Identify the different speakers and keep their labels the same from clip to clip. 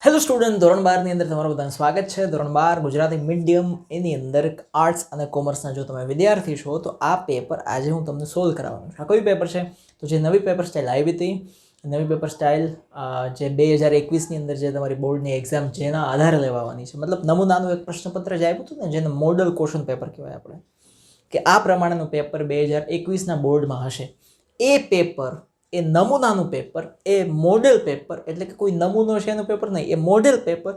Speaker 1: Hello student, ધોરણ 12 ની અંદર તમારું બધાનું સ્વાગત છે. ધોરણ 12 ગુજરાતી મીડિયમ એની અંદર આર્ટ્સ અને કોમર્સના જો તમે વિદ્યાર્થી છો તો આ પેપર આજે હું તમને સોલ્વ કરાવવાનું છું. આ કયું પેપર છે? તો જે નવી પેપર સ્ટાઇલ આવી હતી, નવી પેપર સ્ટાઇલ જે 2021ની અંદર જે તમારી બોર્ડની એક્ઝામ જેના આધારે લેવાની છે, મતલબ નમૂનાનું એક પ્રશ્નપત્ર જે આવ્યું હતું ને, જેને મોડલ ક્વેશ્ચન પેપર કહેવાય આપણે, કે આ પ્રમાણેનું પેપર 2021ના બોર્ડમાં હશે. એ પેપર, એ નમૂનાનું પેપર, એ મોડેલ પેપર, એટલે કે કોઈ નમૂનો છે એનું પેપર નહીં, એ મોડેલ પેપર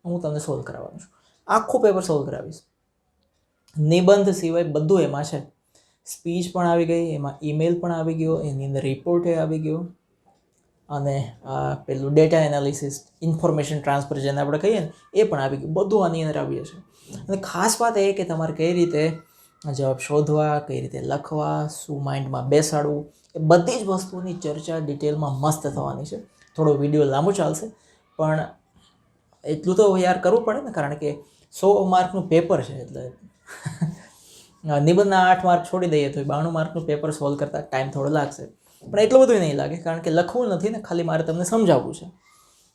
Speaker 1: હું તમને સોલ્વ કરાવવાનું છું. આખું પેપર સોલ્વ કરાવીશ. નિબંધ સિવાય બધું એમાં છે. સ્પીચ પણ આવી ગઈ, એમાં ઈમેલ પણ આવી ગયો, એની અંદર રિપોર્ટ આવી ગયો, અને પેલું ડેટા એનાલિસિસ, ઇન્ફોર્મેશન ટ્રાન્સફર જેને આપણે કહીએ ને, એ પણ આવી ગયું. બધું આની અંદર આવી જશે. અને ખાસ વાત એ કે તમારે કઈ રીતે જવાબ શોધવા, કઈ રીતે લખવા, શું માઇન્ડમાં બેસાડવું, એ બધી જ વસ્તુની ચર્ચા ડિટેલમાં મસ્ત થવાની છે. થોડો વિડીયો લાંબો ચાલશે, પણ એટલું તો યાર કરવું પડે ને, કારણ કે 100 માર્કનું પેપર છે. એટલે નિબંધના 8 માર્ક છોડી દઈએ તો 92 માર્કનું પેપર સોલ્વ કરતાં ટાઈમ થોડો લાગશે, પણ એટલું બધું નહીં લાગે, કારણ કે લખવું નથી ને, ખાલી મારે તમને સમજાવવું છે.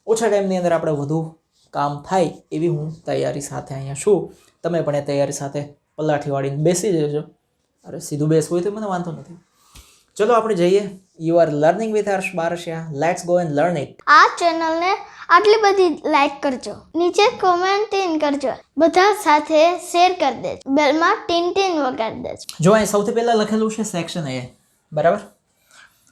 Speaker 1: ઓછા ટાઈમની અંદર આપણે વધુ કામ થાય એવી હું તૈયારી સાથે અહીંયા છું. તમે પણ એ તૈયારી સાથે પલાઠી વાળીને બેસી જજો. અરે સીધું બેસવું હોય તો મને વાંધો નથી. ચલો આપણે જઈએ. You are learning with Harsh Barshiya. Let's go and learn it.
Speaker 2: આ ચેનલને આટલી બધી લાઈક કરજો, નીચે કોમેન્ટ કરજો, બધા સાથે શેર કરી દેજો, બેલમાં ટીન વગાડી દેજો.
Speaker 1: જો અહીં સૌથી પહેલાં લખેલું છે સેક્શન એ, બરાબર?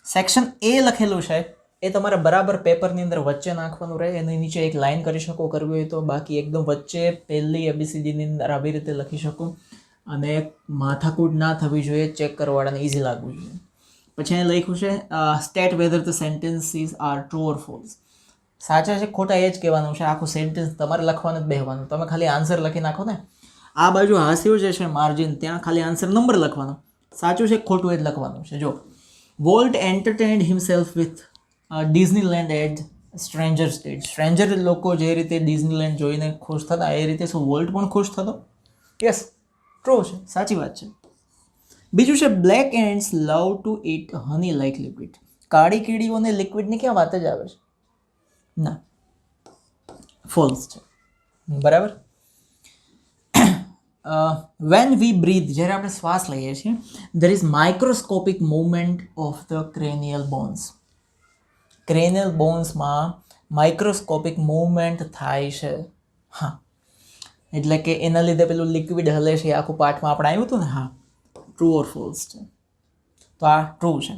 Speaker 1: સેક્શન એ લખેલું છે એ તમારે બરાબર પેપરની અંદર વચ્ચે નાખવાનું રહે. એની નીચે એક લાઇન કરી શકો કરવી હોય તો, બાકી એકદમ વચ્ચે પહેલી ABCDની અંદર આવી રીતે લખી શકો, અને માથાકૂટ ના થવી જોઈએ, ચેક કરવાવાળાને ઇઝી લાગવું જોઈએ. પછી અહીં લખ્યું છે state whether the sentences are true or false. સાચા છે ખોટા એ જ કહેવાનું છે. આખું સેન્ટેન્સ તમારે લખવાનું જ બેહવાનું. તમે ખાલી આન્સર લખી નાખો ને, આ બાજુ હાસ્યું જે છે માર્જિન, ત્યાં ખાલી આન્સર નંબર લખવાનો, સાચું છે ખોટું એ જ લખવાનું છે. જો Walt entertained himself with Disneyland at stranger state. Stranger લોકો જે રીતે ડિઝનીલેન્ડ જોઈને ખુશ થતા, એ રીતે શું વોલ્ટ પણ ખુશ થતો? યસ, ટ્રુ છે, સાચી વાત છે. બીજું છે black ants love to eat honey like liquid. કાળી કીડીઓને લિક્વિડની ક્યાં વાત જ આવે છે? ના, ફોલ્સ છે. બરાબર. વેન વી બ્રીથ, જ્યારે આપણે શ્વાસ લઈએ છીએ, there is microscopic movement of the cranial bones. Cranial બોન્સમાં માઇક્રોસ્કોપિક મૂવમેન્ટ થાય છે. હા, એટલે કે એના લીધે પેલું લિક્વિડ હલે છે, આખું પાઠમાં આપણે આવ્યું હતું ને. હા, ટ્રુ ઓર ફોલ્સ છે. તો આ ટ્રુ છે.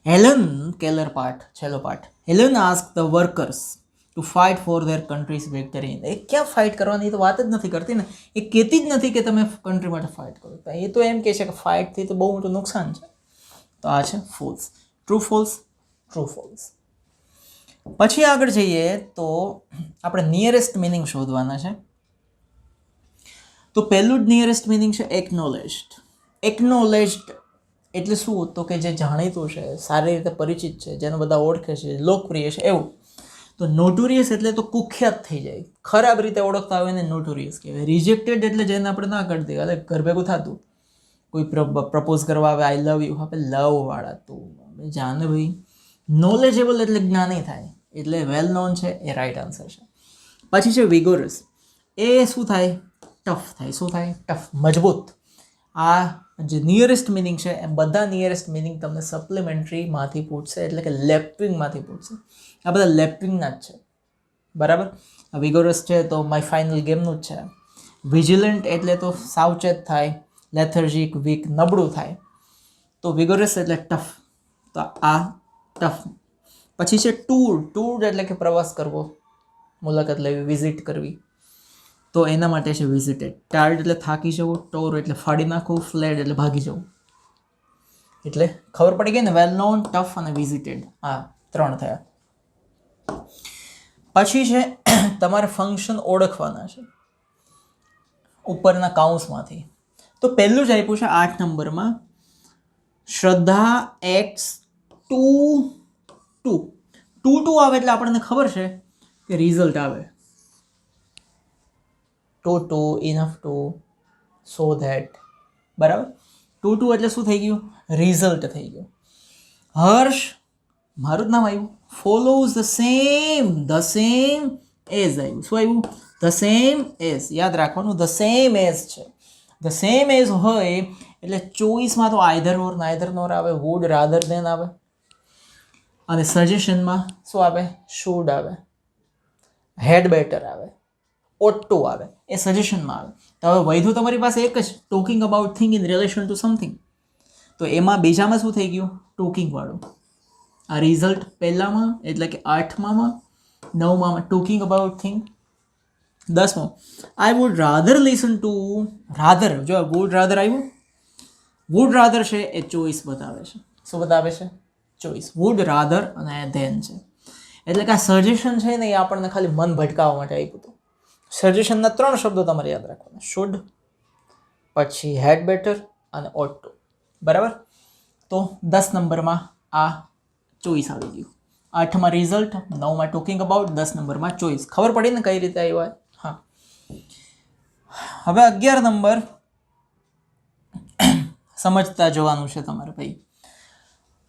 Speaker 1: હેલન કેલર પાર્ટ, છેલ્લો part. Helen asked the workers to fight for their countries victory. એ ક્યાં ફાઇટ કરવાની તો વાત જ નથી કરતી ને. એ કહેતી જ નથી કે તમે કન્ટ્રી માટે ફાઇટ કરો. એ તો એમ કહે છે કે ફાઇટથી તો બહુ મોટું નુકસાન છે. તો આ છે false. True false, true false. પછી આગળ જઈએ તો આપણે નિયરેસ્ટ મિનિંગ શોધવાના છે. તો પહેલું જ નિયરેસ્ટ મિનિંગ છે એકનોલેજ્ડ. એકનોલેજ્ડ એટલે શું? તો કે જે જાણીતું છે, સારી રીતે પરિચિત છે, જેને બધા ઓળખે છે, લોકપ્રિય છે, એવું. તો નોટોરિયસ એટલે તો કુખ્યાત થઈ જાય, ખરાબ રીતે ઓળખતા હોય ને નોટોરિયસ કહેવાય. રિજેક્ટેડ એટલે જેને આપણે ના કરી દઈએ, એટલે ઘર ભેગું થતું. કોઈ પ્રપોઝ કરવા આવે, આઈ લવ યુ, આપણે લવ વાળા તું જાને ભાઈ. નોલેજેબલ એટલે જ્ઞાની થાય, એટલે વેલ નોન છે, એ રાઈટ આન્સર છે. પછી છે વિગોરસ. એ શું થાય? ટફ થાય. શું થાય? ટફ, મજબૂત. આ જે નિયરેસ્ટ મિનિંગ છે એ બધા નિયરેસ્ટ મિનિંગ તમને સપ્લિમેન્ટરીમાંથી પૂછશે, એટલે કે લેફ્ટવિંગમાંથી પૂછશે. આ બધા લેફ્ટવિંગના જ છે, બરાબર. વિગોરસ છે તો માય ફાઇનલ ગેમનું જ છે. વિજિલન્ટ એટલે તો સાવચેત થાય, લેથર્જિક વીક નબળું થાય. તો વિગોરસ એટલે ટફ, તો આ ટફ. પછી છે ટૂર. ટૂર એટલે કે પ્રવાસ કરવો, મુલાકાત લેવી, વિઝિટ કરવી. તો એના માટે છે વિઝિટેડ. ટાયર્ડ એટલે થાકી જવું, ટોર એટલે ફાડી નાખવું, ફ્લેડ એટલે ભાગી જવું. એટલે ખબર પડી ગઈ ને, વેલ નોન, ટફ અને વિઝિટેડ. આ 3 થયા. પછી છે તમારે ફંક્શન ઓળખવાના છે ઉપરના કાઉન્સમાંથી. તો પહેલું જ આપ્યું છે 8 નંબરમાં, શ્રદ્ધા એક્ટ્સ ટુ આવે એટલે આપણને ખબર છે કે રિઝલ્ટ આવે. Too enough to so that, બરાબર. ટુ એટલે શું થઈ ગયું? રિઝલ્ટ થઈ ગયું. હર્ષ, મારું જ નામ આવ્યું, ફોલોઝ ધ સેમ એઝ આવ્યું. શું આવ્યું? The same as. યાદ રાખવાનું, ધ સેમ એઝ છે. ધ સેમ એઝ હોય એટલે ચોઈસમાં તો આઈધર ઓર નાઈધર નોર આવે, વુડ રાધર દેન આવે, અને સજેશનમાં શું આવે? શુડ આવે, હેડ બેટર આવે, ઓટ ટુ આવે. એ સજેશનમાં આવે. તો હવે વૈધું તમારી પાસે એક જ, talking about thing in relation two something. તો એમાં બીજામાં શું થઈ ગયું? ટોકિંગ વાળું. આ રિઝલ્ટ પહેલામાં એટલે કે 8માં, 9માં ટોકિંગ અબાઉટ થિંગ, 10માં I would rather listen to rather. જો વુડ રાધર આવ્યું, વુડ રાધર છે એ ચોઈસ બતાવે છે. શું બતાવે છે? ચોઈસ. વુડ રાધર અને ધેન છે. એટલે કે આ સજેશન છે ને એ આપણને ખાલી મન ભટકાવવા માટે આપ્યું હતું. સજેશનના 3 શબ્દો તમારે યાદ રાખવાના, શુડ, પછી હેડ બેટર અને ઓટ ટુ. બરાબર? તો 10 નંબરમાં આ ચોઈસ આવી ગયું. 8માં રિઝલ્ટ, 9માં ટોકિંગ અબાઉટ, 10 નંબરમાં ચોઈસ. ખબર પડી ને કઈ રીતે આવ્યો? હા. હવે 11 નંબર સમજતા જવાનું છે તમારે ભાઈ.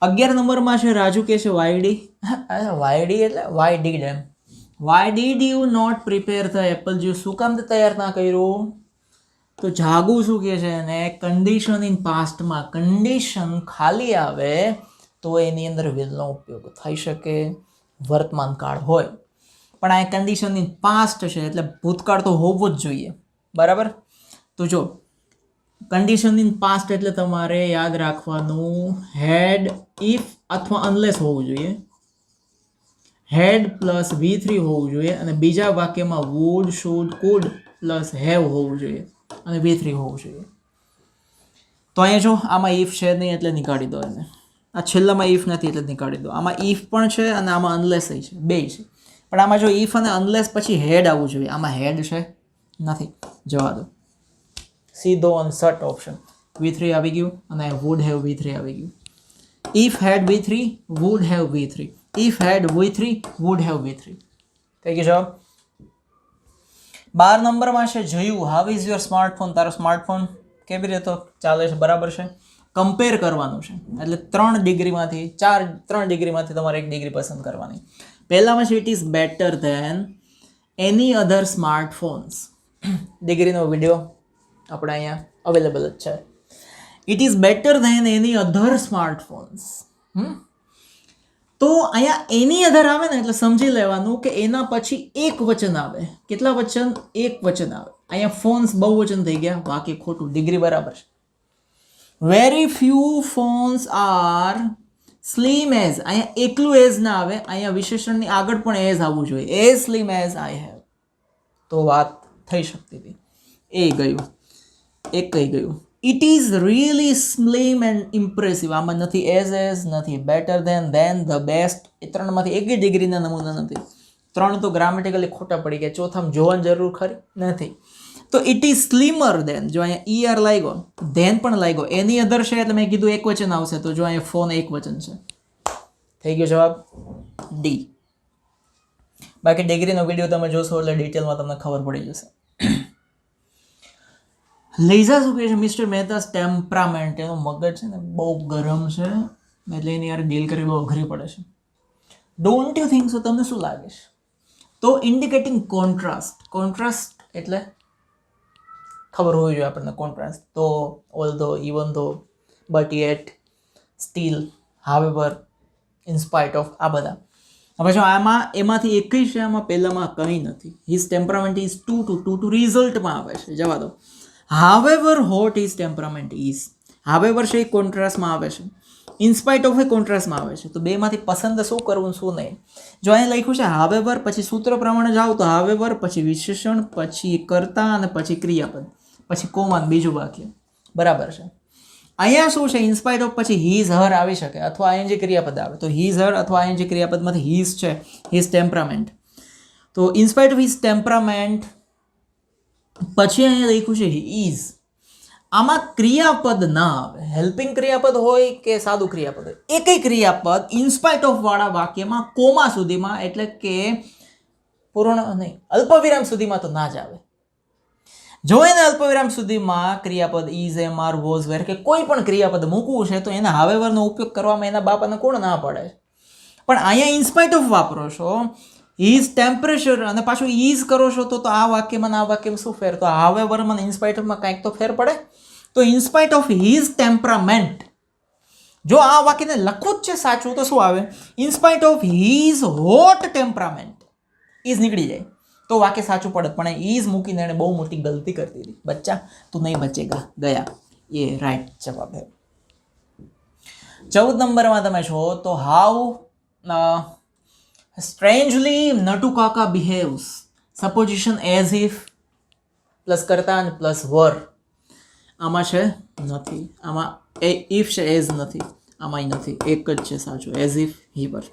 Speaker 1: 11 નંબરમાં છે રાજુ કે છે વાયડી. વાયડી એટલે વાય ડીડ એમ. Why did you not prepare the apple juice. શું કામ તે તૈયાર ના કર્યું? તો જાગુ શું કહે છે એને? કન્ડિશન ઇન પાસ્ટમાં કન્ડિશન ખાલી આવે તો એની અંદર વિલનો ઉપયોગ થઈ શકે, વર્તમાન કાળ હોય. પણ આ કન્ડિશન ઇન પાસ્ટ છે એટલે ભૂતકાળ તો હોવો જ જોઈએ. બરાબર? તો જો કન્ડિશન ઇન પાસ્ટ એટલે તમારે યાદ રાખવાનું હેડ, ઇફ અથવા અનલેસ હોવું જોઈએ, હેડ પ્લસ V3 હોવું જોઈએ, અને બીજા વાક્યમાં would, should, could plus have હોવું જોઈએ, અને V3 હોવું જોઈએ. તો અહીંયા જો આમાં ઇફ છે નહીં એટલે નીકાળી દો એને. આ છેલ્લામાં ઇફ નથી એટલે નીકાળી દો. આમાં ઇફ પણ છે અને આમાં અનલેસ છે, બે છે. પણ આમાં જો ઇફ અને અનલેસ પછી હેડ આવવું જોઈએ. આમાં હેડ છે નથી, જવા દો. સીધો અને સટ ઓપ્શન. V3 આવી ગયું અને વુડ હેવ V3 આવી ગયું. If had V3 would have V3. If had V3 would have V3. થઈ ગયો જવાબ. 12 નંબરમાં છે જયું. How is your smartphone? તારો સ્માર્ટફોન કેવી રીતે ચાલે છે? બરાબર છે. કમ્પેર કરવાનું છે એટલે 3 ડિગ્રીમાંથી 3 ડિગ્રીમાંથી તમારે 1 ડિગ્રી પસંદ કરવાની. પહેલામાં છે it is better than any other smartphones. ડિગ્રીનો વિડીયો આપણે અહીંયા અવેલેબલ જ છે. It is better than any other smartphones. તો અહીંયા એની અધર આવે ને એટલે સમજી લેવાનું કે એના પછી એક વચન આવે. કેટલા વચન? એક વચન આવે. અહીંયા ફોન્સ બહુવચન થઈ ગયા, વાક્ય ખોટું, ડિગ્રી બરાબર છે. Very few phones are slim as. અહીંયા એકલું એઝ ના આવે, અહીંયા વિશેષણની આગળ પણ એઝ આવવું જોઈએ. As slim as I have. તો વાત થઈ શકતી હતી. એ ગયું, એક કઈ ગયું. It is really slim and impressive. આમાં નથી એઝ, નથી બેટર ધેન, ધ બેસ્ટ. એ 3માંથી એક ડિગ્રીના નમૂના નથી. 3 તો ગ્રામેટિકલી ખોટા પડી ગયા. ચોથામાં જોવાની જરૂર ખરી નથી. તો ઇટ ઇઝ સ્લીમર દેન. જો અહીંયા ER લાગ્યો, ધેન પણ લાગ્યો, એની અધર છે એટલે મેં કીધું એક વચન આવશે. તો જો અહીંયા ફોન એક વચન છે. થઈ ગયો જવાબ ડી. બાકી ડિગ્રીનો વિડીયો તમે જોશો એટલે ડિટેલમાં તમને ખબર પડી જશે. લઈઝા શું કહે છે? Mister Mehta's temperament. એનું મગજ છે ને બહુ ગરમ છે એટલે એની યાર ડીલ કરવી બહુ અઘરી પડે છે. Don't you think so? તમને શું લાગે છે? તો ઇન્ડિકેટિંગ કોન્ટ્રાસ્ટ. કોન્ટ્રાસ્ટ એટલે ખબર હોવી જોઈએ આપણને કોન્ટ્રાસ્ટ. તો ઓલ ધો, ઇવન ધો, but yet, steel, however, in spite of, આ બધા. હવે જો આમાં એમાંથી એક જ છે, આમાં પહેલામાં કંઈ નથી. હિઝ ટેમ્પરામેન્ટ ઇઝ ટુ રિઝલ્ટમાં આવે છે, જવા દો. However hot his temperament is. However છે એ કોન્ટ્રાસ્ટમાં આવે છે, ઇનસ્પાઇટ ઓફ એ કોન્ટ્રાસ્ટમાં આવે છે. તો બેમાંથી પસંદ શું કરવું શું નહીં. જો અહીંયા લખ્યું છે હાવેવર, પછી સૂત્ર પ્રમાણે જાઓ તો હાવેવર, પછી વિશેષણ, પછી કર્તા અને પછી ક્રિયાપદ, પછી કોમન બીજું વાક્ય. બરાબર છે. અહીંયા શું છે? ઇનસ્પાઇટ ઓફ પછી હીઝ હર આવી શકે અથવા આઈએનજી ક્રિયાપદ આવે. તો હીઝ હર અથવા આઈએનજી ક્રિયાપદમાંથી હીઝ છે, હીઝ ટેમ્પરામેન્ટ. તો ઇનસ્પાઇટ ઓફ હીઝ ટેમ્પરામેન્ટ પછી અહીંયા લખ્યું છે ઇઝ. આમાં ક્રિયાપદ ના આવે. હેલ્પિંગ ક્રિયાપદ હોય કે સાદું ક્રિયાપદ હોય, એકય ક્રિયાપદ ઇનસ્પાઇટ ઓફ વાળા વાક્યમાં કોમા સુધીમાં એટલે કે પૂર્ણ નહીં, અલ્પવિરામ સુધીમાં તો ના જ આવે. જો એને અલ્પવિરામ સુધીમાં ક્રિયાપદ ઇઝ, એમ, આર, વોઝ, વેર કે કોઈ પણ ક્રિયાપદ મૂકવું છે તો એના હાવેવરનો ઉપયોગ કરવામાં એના બાપાને કોણ ના પડે. પણ અહીંયા ઇનસ્પાઇટ ઓફ વાપરો છો ઇઝ ટેમ્પરેચર અને પાછું ઇઝ કરો છો તો આ વાક્યમાં ને આ વાક્યમાં શું ફેર? તો હાવેવર મને ઇન્સ્પાઇટ ઓફમાં કાંઈક તો ફેર પડે. તો ઇન્સ્પાઇટ ઓફ હિઝ ટેમ્પરામેન્ટ, જો આ વાક્યને લખવું જ છે સાચું તો શું આવે? In spite of his hot temperament. Is નીકળી જાય તો વાક્ય સાચું પડે, પણ ઇઝ મૂકીને એણે બહુ મોટી ગલતી કરી દીધી. બચ્ચા તું નહીં બચેગા, ગયા. એ રાઈટ જવાબ है. 14 નંબરમાં તમે છો તો હાઉ સ્ટ્રેન્જલી નટુ કાકા બિહેવ્સ, સપોઝિશન એઝ ઇફ પ્લસ કરતા અને પ્લસ વર. આમાં છે નથી, આમાં એ ઇફ છે, એઝ નથી, આમાંય નથી, એક જ છે સાચું, એઝ ઇફ હી વર.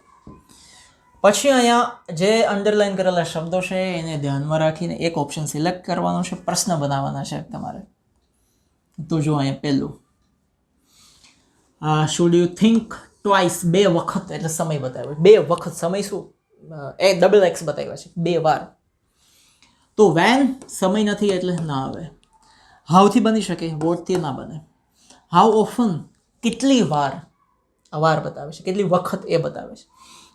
Speaker 1: પછી અહીંયા જે અંડરલાઇન કરેલા શબ્દો છે એને ધ્યાનમાં રાખીને એક ઓપ્શન સિલેક્ટ કરવાનો છે, પ્રશ્ન બનાવવાના છે તમારે. તો જો અહીંયા પહેલું, શુડ યુ થિંક ટ્વાઇસ, 2 વખત એટલે સમય બતાવ્યો, 2 વખત સમય શું એ ડબલ એક્સ બતાવ્યા છે 2 વાર. તો વેન સમય નથી એટલે ના આવે. હાઉથી બની શકે, વોટથી ના બને. હાઉ ઓફન કેટલી વાર, વાર બતાવે છે, કેટલી વખત એ બતાવે છે.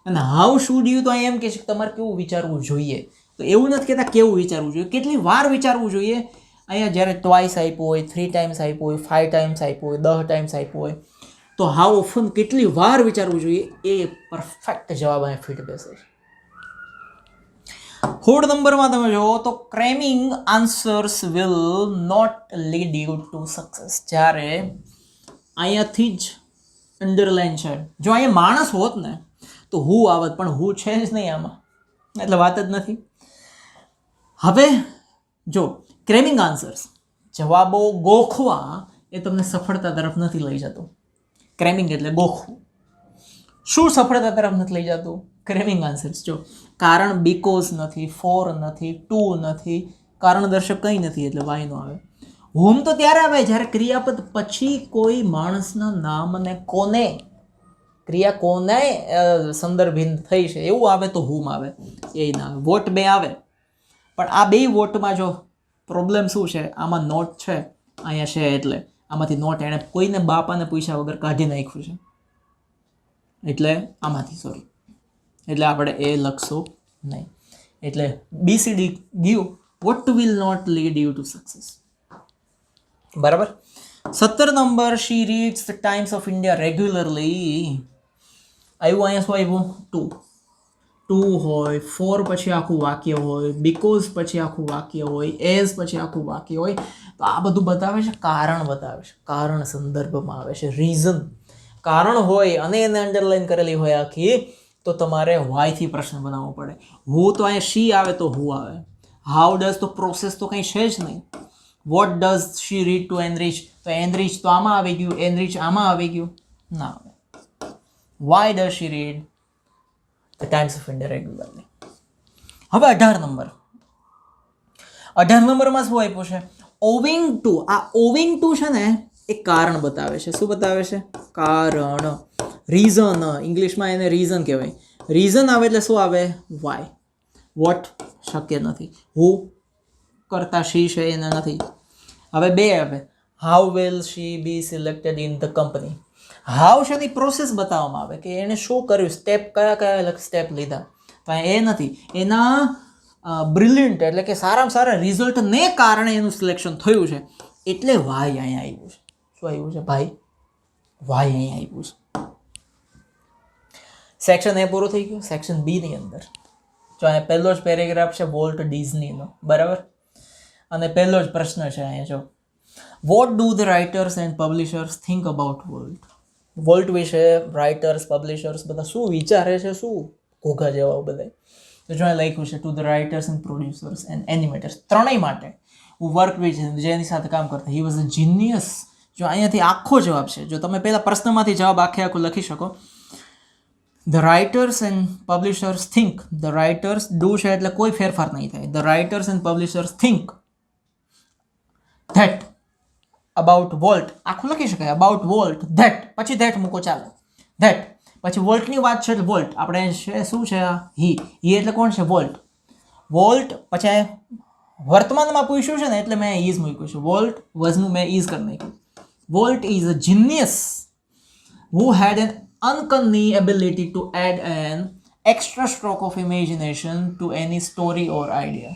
Speaker 1: અને હાઉ શુડ યુ તો અહીં એમ કહે છે કે તમારે કેવું વિચારવું જોઈએ. તો એવું નથી કહેતા કેવું વિચારવું જોઈએ, કેટલી વાર વિચારવું જોઈએ. અહીંયા જ્યારે ટ્વાઇસ આપ્યું હોય, 3 ટાઈમ્સ આપ્યું હોય, 5 ટાઈમ્સ આપ્યું હોય, 10 ટાઈમ્સ આપ્યું હોય, તો હાઉ ઓફન કેટલી વાર વિચારવું જોઈએ એ પરફેક્ટ જવાબ અહીંયા ફિટ બેસે છે. 4 નંબરમાં તમે જુઓ તો cramming answers will not lead you to success. જ્યારે અહીંયાથી જ અંડરલાઇન છે, જો અહીંયા માણસ હોત ને તો હું આવત, પણ હું છે જ નહીં આમાં, એટલે વાત જ નથી. હવે જો ક્રેમિંગ આન્સર્સ, જવાબો ગોખવા એ તમને સફળતા તરફ નથી લઈ જતું. ક્રેમિંગ એટલે ગોખવું. શું સફળતા તરફ નથી લઈ જતું? ક્રેમિંગ આન્સર્સ. જો કારણ બીકોઝ નથી, ફોર નથી, ટુ નથી, કારણ દર્શક કંઈ નથી એટલે વાય નો આવે. હોમ તો ત્યારે આવે જ્યારે ક્રિયાપદ પછી કોઈ માણસના નામને કોને, ક્રિયા કોને સંદર્ભિત થઈ છે એવું આવે તો હુમ આવે, એ ના આવે. વોટ 2 આવે, પણ આ 2 વોટમાં જો પ્રોબ્લેમ શું છે, આમાં નોટ છે, અહીંયા છે, એટલે આમાંથી નોટ એણે કોઈને બાપાને પૂછ્યા વગર કાઢી નાખ્યું છે, એટલે આમાંથી સોરી, એટલે આપણે એ લખશું નહીં. એટલે BCD give what will not lead you to success. બરાબર. 17 number, she reads the Times of India regularly. આવ્યું અહીંયા શું આવ્યું? ટુ હોય, ફોર પછી આખું વાક્ય હોય, બીકોઝ પછી આખું વાક્ય હોય, એઝ પછી આખું વાક્ય હોય. તો આ બધું બતાવે છે, કારણ બતાવે છે, કારણ સંદર્ભમાં આવે છે, રીઝન. કારણ હોય અને એને અંડરલાઇન કરેલી હોય આખી, તો તમારે વાયથી પ્રશ્ન બનાવવો પડે. હું તો અહીંયા શી આવે તો હું આવે. હાઉ ડઝ તો પ્રોસેસ તો કંઈ છે જ નહીં. What does she read to enrich, તો એનરીચ તો આમાં આવી ગયું, એનરીચ આમાં આવી ગયું, ના આવે. Why does she read the Times of India regularly. હવે 18 નંબર. 18 નંબરમાં શું આપ્યું છે? Owing to. આ ઓવિંગ ટુ છે ને એ કારણ બતાવે છે. શું બતાવે છે? કારણ. રીઝન, ઇંગ્લિશમાં એને રીઝન કહેવાય. રીઝન આવે એટલે શું આવે? વાય. વોટ શક્ય નથી. હું કરતા શી છે એને નથી. હવે 2 આવે. How will she be selected in the company. How છે ની પ્રોસેસ બતાવવામાં આવે કે એને શું કર્યું, સ્ટેપ કયા સ્ટેપ લીધા. તો એ નથી, એના બ્રિલિયન્ટ એટલે કે સારામાં સારા રિઝલ્ટને કારણે એનું સિલેક્શન થયું છે, એટલે વાય અહીંયા આવ્યું છે. શું આવ્યું છે ભાઈ? વાય અહીંયા આવ્યું છે. સેક્શન એ પૂરું થઈ ગયું. સેક્શન બી ની અંદર જો અહીંયા પહેલો જ પેરેગ્રાફ છે વોલ્ટ ડિઝનીનો, બરાબર. અને પહેલો જ પ્રશ્ન છે અહીંયા જો, what do the writers and publishers think about Walt. Walt વિશે રાઇટર્સ, પબ્લિશર્સ બધા શું વિચારે છે, શું ઘોઘા જેવા બધા. તો જો અહીં લખ્યું છે to the writers and producers and animators, ત્રણેય માટે હું વર્ક વિથ જેની સાથે કામ કરતા, હી વોઝ અ જીનિયસ. જો અહીંયાથી આખો જવાબ છે, જો તમે પહેલા પ્રશ્નમાંથી જવાબ આખું લખી શકો. The writers and publishers think, the writers do છે એટલે કોઈ ફેરફાર નહીં થાય. The writers and publishers think that about Walt, આખું લખી શકાય. અબાઉટ વોલ્ટ ધેટ, પછી ધેટ મૂકો ચાલે. ધેટ પછી વોલ્ટની વાત છે એટલે વોલ્ટ આપણે છે શું છે? હી એટલે કોણ છે? વોલ્ટ. વોલ્ટ પછી વર્તમાનમાં પૂછ્યું છે ને એટલે મેં ઇઝ મૂક્યું છે. વોલ્ટ વઝનું મેં ઇઝ કરી નાખ્યું. Volt is a genius who had an uncanny ability to add an extra stroke of imagination to any story or idea.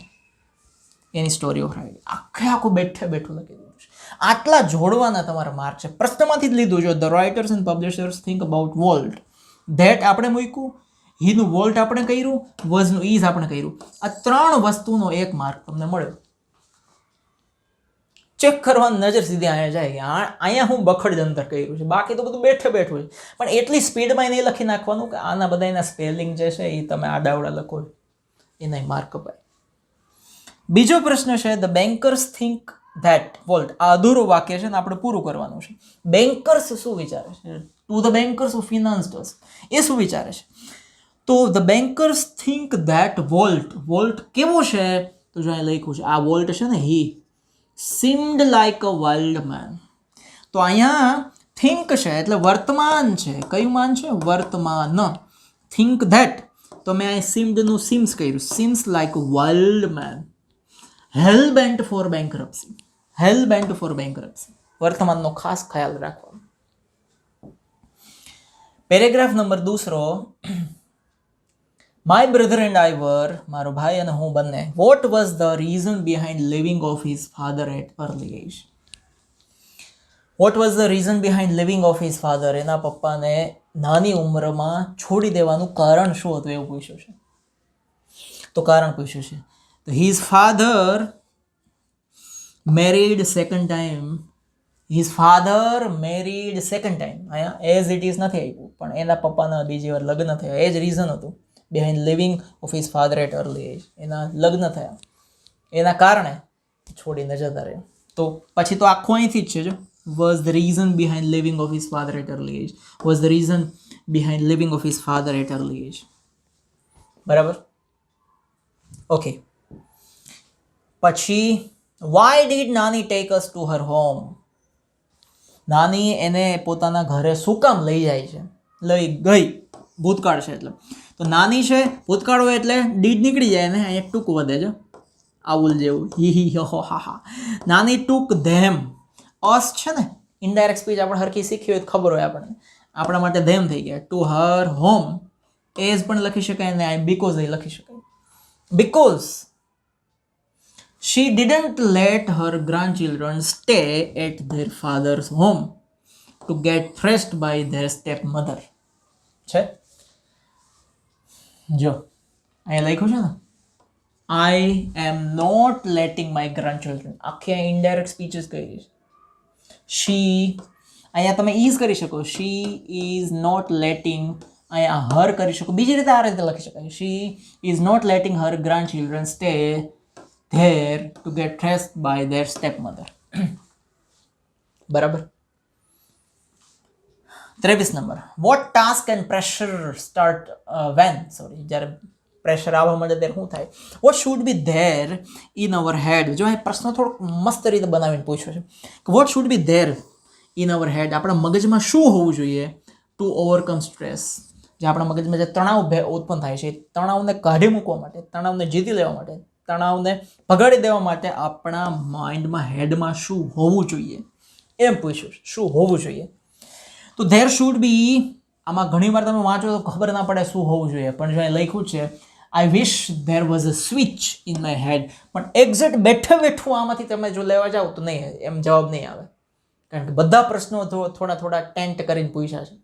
Speaker 1: Any story or idea આખું બેઠું લખી દીધું છે. આટલા જોડવાના તમારા માર્ક છે. પ્રશ્નમાંથી જ લીધું છે. The writers and publishers think about Walt. That આપણે મૂક્યું, હીનું વોલ્ટ આપણે કર્યું, વઝનું ઇઝ આપણે કર્યું. આ 3 વસ્તુનો 1 માર્ક તમને મળ્યો. ચેક કરવાની નજર સીધી અહીંયા જાય. અહીંયા હું બખડ જંતર કર્યું છે, બાકી તો બધું બેઠું છે. પણ એટલી સ્પીડમાં એને લખી નાખવાનું કે આના બધા એના સ્પેલિંગ જે છે એ તમે આડાવડા લખો, એના માર્ક અપાય. બીજો પ્રશ્ન છે the bankers think that volt. આ અધૂરું વાક્ય છે ને આપણે પૂરું કરવાનું છે. બેન્કર્સ શું વિચારે છે? ટુ ધ બેન્કર્સ હુ ફિનાન્સ્ડ અસ, એ શું વિચારે છે? તો the bankers think that volt કેવો છે? તો જો અહીં લખ્યું છે આ વોલ્ટ છે ને, હી seemed like a wild man. તો અહીંયા થિંક છે એટલે વર્તમાન છે. કયું માન છે? વર્તમાન. થિંક ધેટ તો મેં અહીં seemedનું seems કર્યું. seems like a wild man. hell bent for bankruptcy. વર્તમાનનો ખાસ ખ્યાલ રાખવાનો. Paragraph number 2. My brother and I were, મારો ભાઈ અને હું બંને, what was the reason behind living off his father at early age? What was the reason behind living off his father? એના પપ્પાને નાની ઉંમરમાં છોડી દેવાનું કારણ શું હતું એવું પૂછ્યું છે. તો કારણ પૂછ્યું છે. તો his father married second time. અહીંયા as it is નથી આપ્યું, પણ એના પપ્પાના બીજી વાર લગ્ન થયા, એ જ રીઝન હતું behind living of his father at early age. એના લગ્ન થયા, એના કારણે છોડીને જતા રહ્યા. તો પછી તો આખું અહીંથી જ છે. જો was the reason behind living of his father at early age. બરાબર. ઓકે. પછી why did Nani take us to her home? નાની એને પોતાના ઘરે શું કામ લઈ જાય છે? લઈ ગઈ, ભૂતકાળ છે એટલે. તો નાની છે, ભૂતકાળ હોય એટલે ડીડ નીકળી જાય ને અહીંયા ટૂંક વધે છે, આવું જેવું. હી હો હા. નાની ટૂંક ધેમ. અસ છે ને ઇનડાયરેક્ટ સ્પીચ આપણે હરખી શીખી હોય તો ખબર હોય આપણને, આપણા માટે ધેમ થઈ ગયા. ટુ હર હોમ એઝ પણ લખી શકાય ને બીકોઝ એ લખી શકાય. Because she didn't let her grandchildren stay at their father's home to get thrashed by their stepmother. છે જો અહીંયા લખ્યું છે ને, I am not letting my grandchildren. આખી ઇનડાયરેક્ટ સ્પીચીસ કરી છે. she અહીંયા તમે is કરી શકો. she is not letting, અહીંયા her કરી શકો. બીજી રીતે આ રીતે લખી શકાય. she is not letting her grandchildren stay there to get thrashed by their stepmother. બરાબર. 23 number. what task and pressure start જ્યારે પ્રેશર આવવા મળે ત્યારે શું થાય? what should be there in our head? જો આ પ્રશ્ન થોડોક મસ્ત રીતે બનાવીને પૂછ્યો છે કે what should be there in our head, આપણા મગજમાં શું હોવું જોઈએ to overcome stress? જે આપણા મગજમાં જે તણાવ ઉત્પન્ન થાય છે, તણાવને કાઢી મૂકવા માટે, તણાવને જીતી લેવા માટે, તણાવને ભગાડી દેવા માટે આપણા માઇન્ડમાં, હેડમાં શું હોવું જોઈએ એમ પૂછ્યું. શું હોવું જોઈએ? તો ધેર શુડ બી, આમાં ઘણી વાર તમે વાંચો તો ખબર ના પડે શું હોવું જોઈએ, પણ જો અહીં લખ્યું છે I wish there was a switch in my head, પણ એક્ઝેક્ટ બેઠું આમાંથી તમે જો લેવા જાઓ તો નહીં, એમ જવાબ નહીં આવે, કારણ કે બધા પ્રશ્નો થોડા ટેન્ટ કરીને પૂછ્યા છે.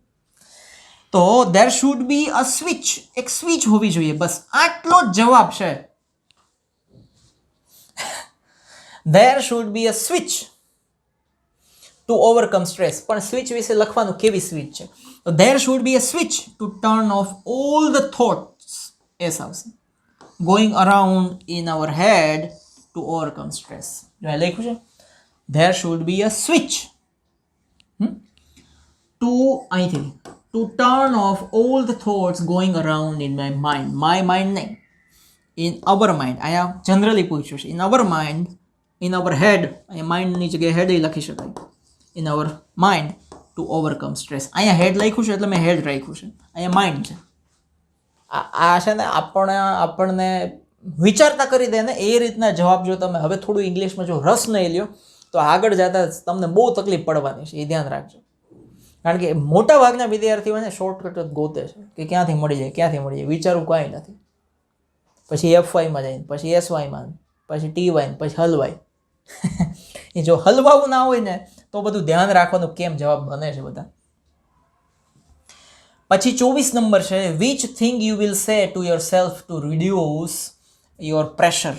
Speaker 1: તો there should be a switch, એક સ્વિચ હોવી જોઈએ, બસ આટલો જ જવાબ છે. There should be a switch to overcome stress. પણ સ્વિચ વિશે લખવાનું કેવી સ્વિચ છે? તો there should be a switch to turn off all the thoughts as આવશે going around in our head to overcome stress. જો આ લખ્યું છે there should be a switch to અહીંથી to turn off all the thoughts going around in my mind. My mind નહીં, in our mind. અહીંયા generally પૂછ્યું છે. in our mind, in our head, અહીંયા માઇન્ડની જગ્યાએ હેડ લખી શકાય. in our mind to overcome stress. અહીંયા હેડ લખ્યું છે એટલે મેં હેડ રાખ્યું છે, અહીંયા માઇન્ડ છે. આ છે ને આપણને વિચારતા કરી દે ને એ રીતના જવાબ. જો તમે હવે થોડું ઇંગ્લિશમાં જો રસ નહીં લ્યો તો આગળ જતા તમને બહુ તકલીફ પડવાની છે, એ ધ્યાન રાખજો. કારણ કે મોટા ભાગના વિદ્યાર્થીઓને શોર્ટકટ જ ગોતે છે કે ક્યાંથી મળી જાય વિચારવું કાંઈ નથી. પછી FYમાં જઈને પછી SYમાં પછી TY પછી હલવાય. એ જો હલવાવું ના હોય ને તો બધું ધ્યાન રાખવાનું કેમ જવાબ બને છે બધા. પછી 24 નંબર છે વિચ થિંગ યુ વિલ સે to your self to reduce your pressure.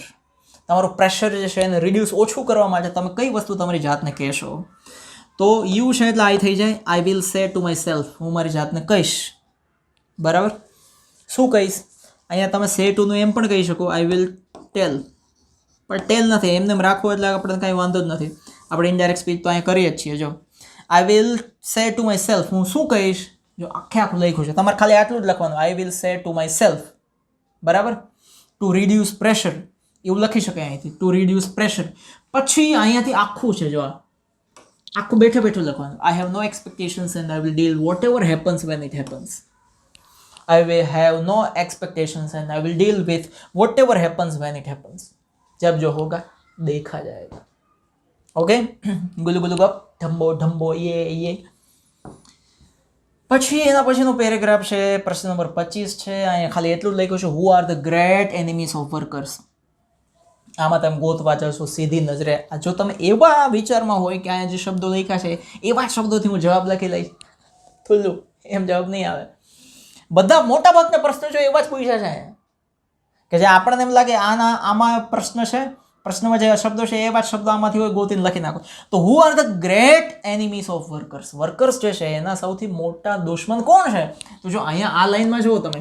Speaker 1: તમારું પ્રેશર જે છે એને રિડ્યુસ ઓછું કરવા માટે તમે કઈ વસ્તુ તમારી જાતને કહેશો. તો યુ છે એટલે આઈ થઈ જાય. આઈ વિલ સે ટુ માય સેલ્ફ, હું મારી જાતને કહીશ. બરાબર, શું કહીશ? અહીંયા તમે સે ટુનું એમ પણ કહી શકો આઈ વિલ ટેલ, પણ ટેલ નથી, એમને એમ રાખવો એટલે આપણે કાંઈ વાંધો જ નથી. આપણે ઇનડાયરેક્ટ સ્પીચ તો અહીંયા કરીએ જ છીએ. જો આઈ વિલ સે ટુ માય સેલ્ફ, હું શું કહીશ? જો આખું લખ્યું છે, તમારે ખાલી આટલું જ લખવાનું, આઈ વિલ સે ટુ માય સેલ્ફ. બરાબર, ટુ રિડ્યુસ પ્રેશર એવું લખી શકાય અહીંથી, ટુ રિડ્યુસ પ્રેશર. પછી અહીંયાથી આખું છે, જો આખું બેઠે બેઠું લખવાનું. I have no expectations and I will deal whatever happens when it happens. I will have no expectations and I will deal with whatever happens when it happens. जब जो होगा देखा जाएगा. ओके, गुलू गुलू गप, ढम्बो ढम्बो ये. પછી એના પછીનો પેરેગ્રાફ છે, પ્રશ્ન નંબર 25 છે. અહીંયા ખાલી એટલું જ લખ્યું છે, who are the great enemies of workers. આમાં તમે ગોતવા જશો સીધી નજરે. જો તમે એવા વિચારમાં હોય કે અહીંયા જે શબ્દો લખ્યા છે એવા જ શબ્દોથી હું જવાબ લખી લઈશ, થુલ્લું, એમ જવાબ નહીં આવે. બધા મોટા ભાગના પ્રશ્નો જો એવા જ પૂછ્યા છે કે જે આપણને એમ લાગે આમાં પ્રશ્ન છે, પ્રશ્નમાં જે શબ્દો છે એવા જ શબ્દો આમાંથી હોય, ગોતીને લખી નાખો. તો who are the great enemies of workers. Workers જે છે એના સૌથી મોટા દુશ્મન કોણ છે? તો જો અહીંયા આ લાઈનમાં જુઓ તમે,